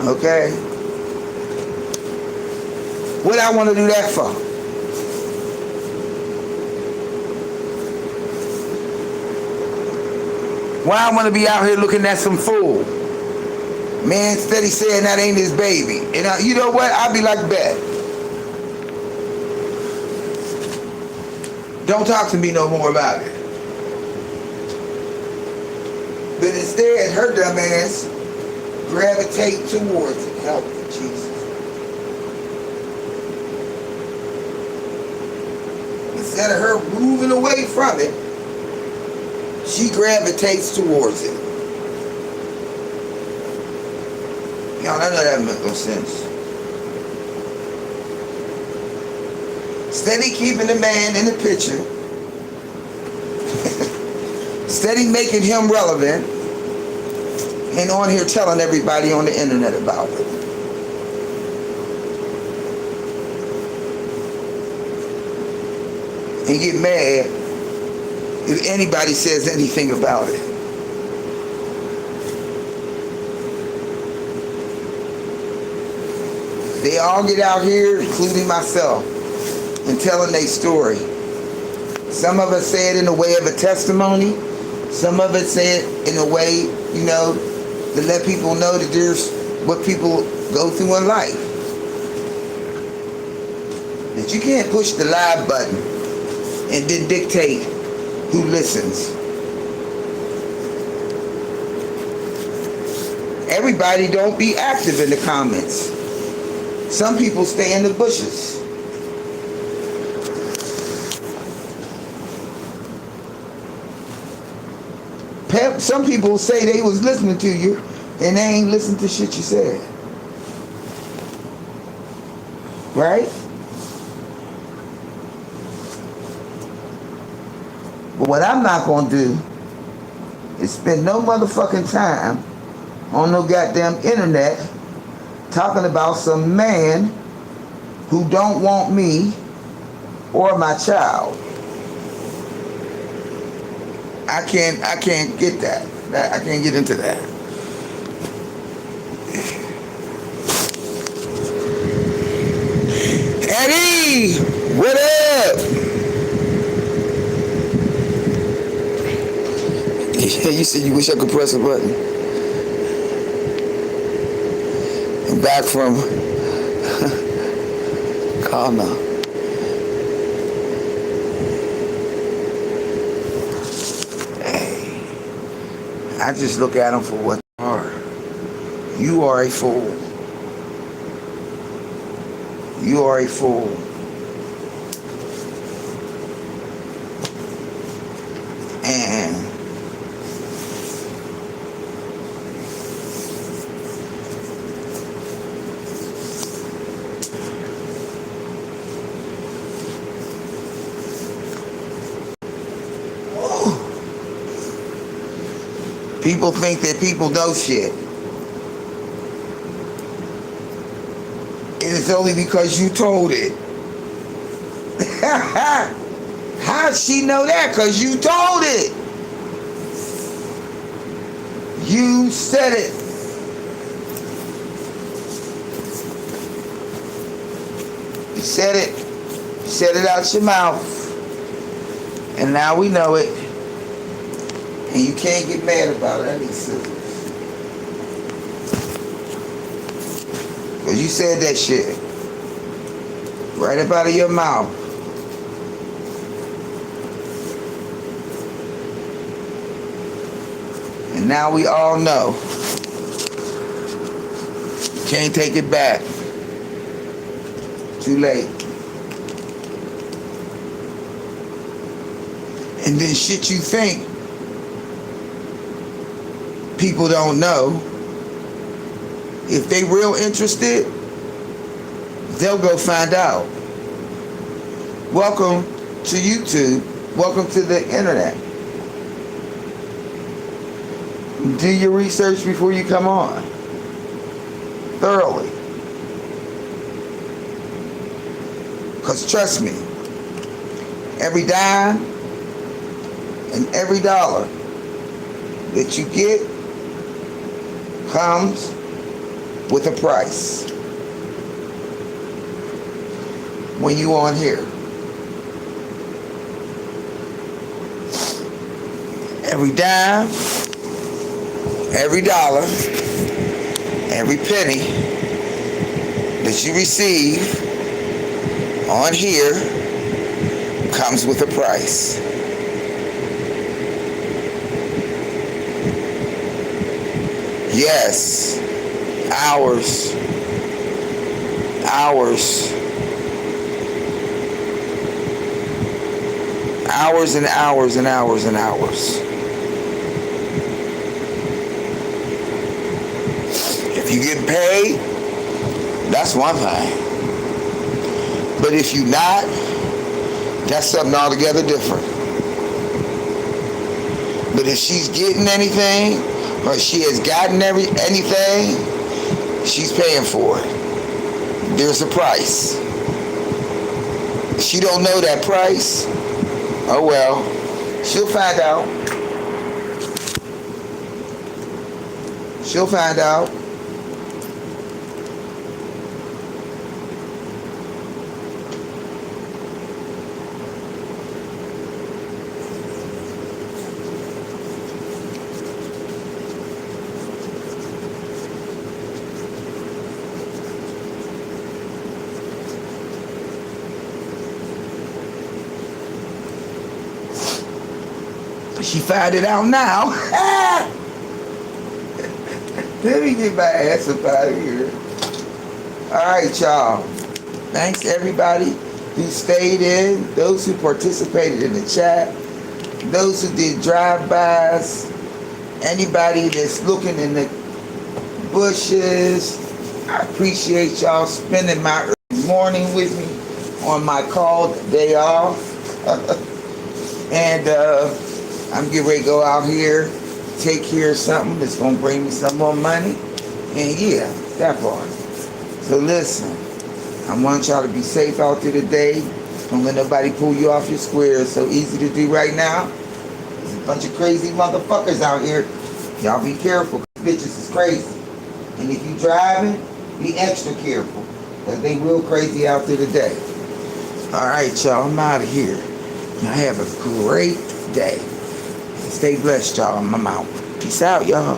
Speaker 3: Okay? What I want to do that for? Why I want to be out here looking at some fool? Man steady saying that ain't his baby. And you know what? I'll be like, bet. Don't talk to me no more about it. But instead, her dumb ass gravitate towards it. Help me, Jesus. Instead of her moving away from it, she gravitates towards it. Y'all, I know that makes no sense. Steady keeping the man in the picture. Steady making him relevant. And on here telling everybody on the internet about it. And get mad if anybody says anything about it. They all get out here, including myself, and telling their story. Some of us say it in the way of a testimony. Some of us say it in a way, you know, to let people know that there's what people go through in life. That you can't push the live button and then dictate who listens. Everybody don't be active in the comments. Some people stay in the bushes. Some people say they was listening to you and they ain't listened to shit you said. Right? But what I'm not gonna do is spend no motherfucking time on no goddamn internet talking about some man who don't want me or my child. I can't get that. I can't get into that. Eddie, what up? You said you wish I could press a button. I'm back from calm now. I just look at them for what they are. You are a fool. You are a fool. And people think that people know shit. And it's only because you told it. How'd she know that? Because you told it. You said it. You said it. You said it out your mouth. And now we know it. And you can't get mad about it. I need scissors. Because you said that shit. Right up out of your mouth. And now we all know. Can't take it back. Too late. And then shit you think people don't know, if they real interested, they'll go find out. Welcome to YouTube. Welcome to the internet. Do your research before you come on. Thoroughly. Because trust me, every dime and every dollar that you get comes with a price. When you on here. Every dime, every dollar, every penny that you receive on here comes with a price. Yes, hours and hours and hours and hours. If you get paid, that's one thing. But if you not, that's something altogether different. But if she's getting anything, or she has gotten anything, she's paying for it. There's a price. She don't know that price. Oh well, she'll find out. She'll find out. She found it out now. Let me get my ass up out of here. Alright, y'all. Thanks everybody who stayed in, those who participated in the chat, those who did drive-bys, anybody that's looking in the bushes. I appreciate y'all spending my early morning with me on my call day off. And I'm getting ready to go out here, take care of something that's going to bring me some more money. And yeah, that part. So listen, I want y'all to be safe out there today. Don't let nobody pull you off your square. It's so easy to do right now. There's a bunch of crazy motherfuckers out here. Y'all be careful, bitches is crazy. And if you driving, be extra careful, because they real crazy out there today. Alright, y'all, I'm out of here. Y'all have a great day. Stay blessed, y'all. I'm out. Peace out, y'all.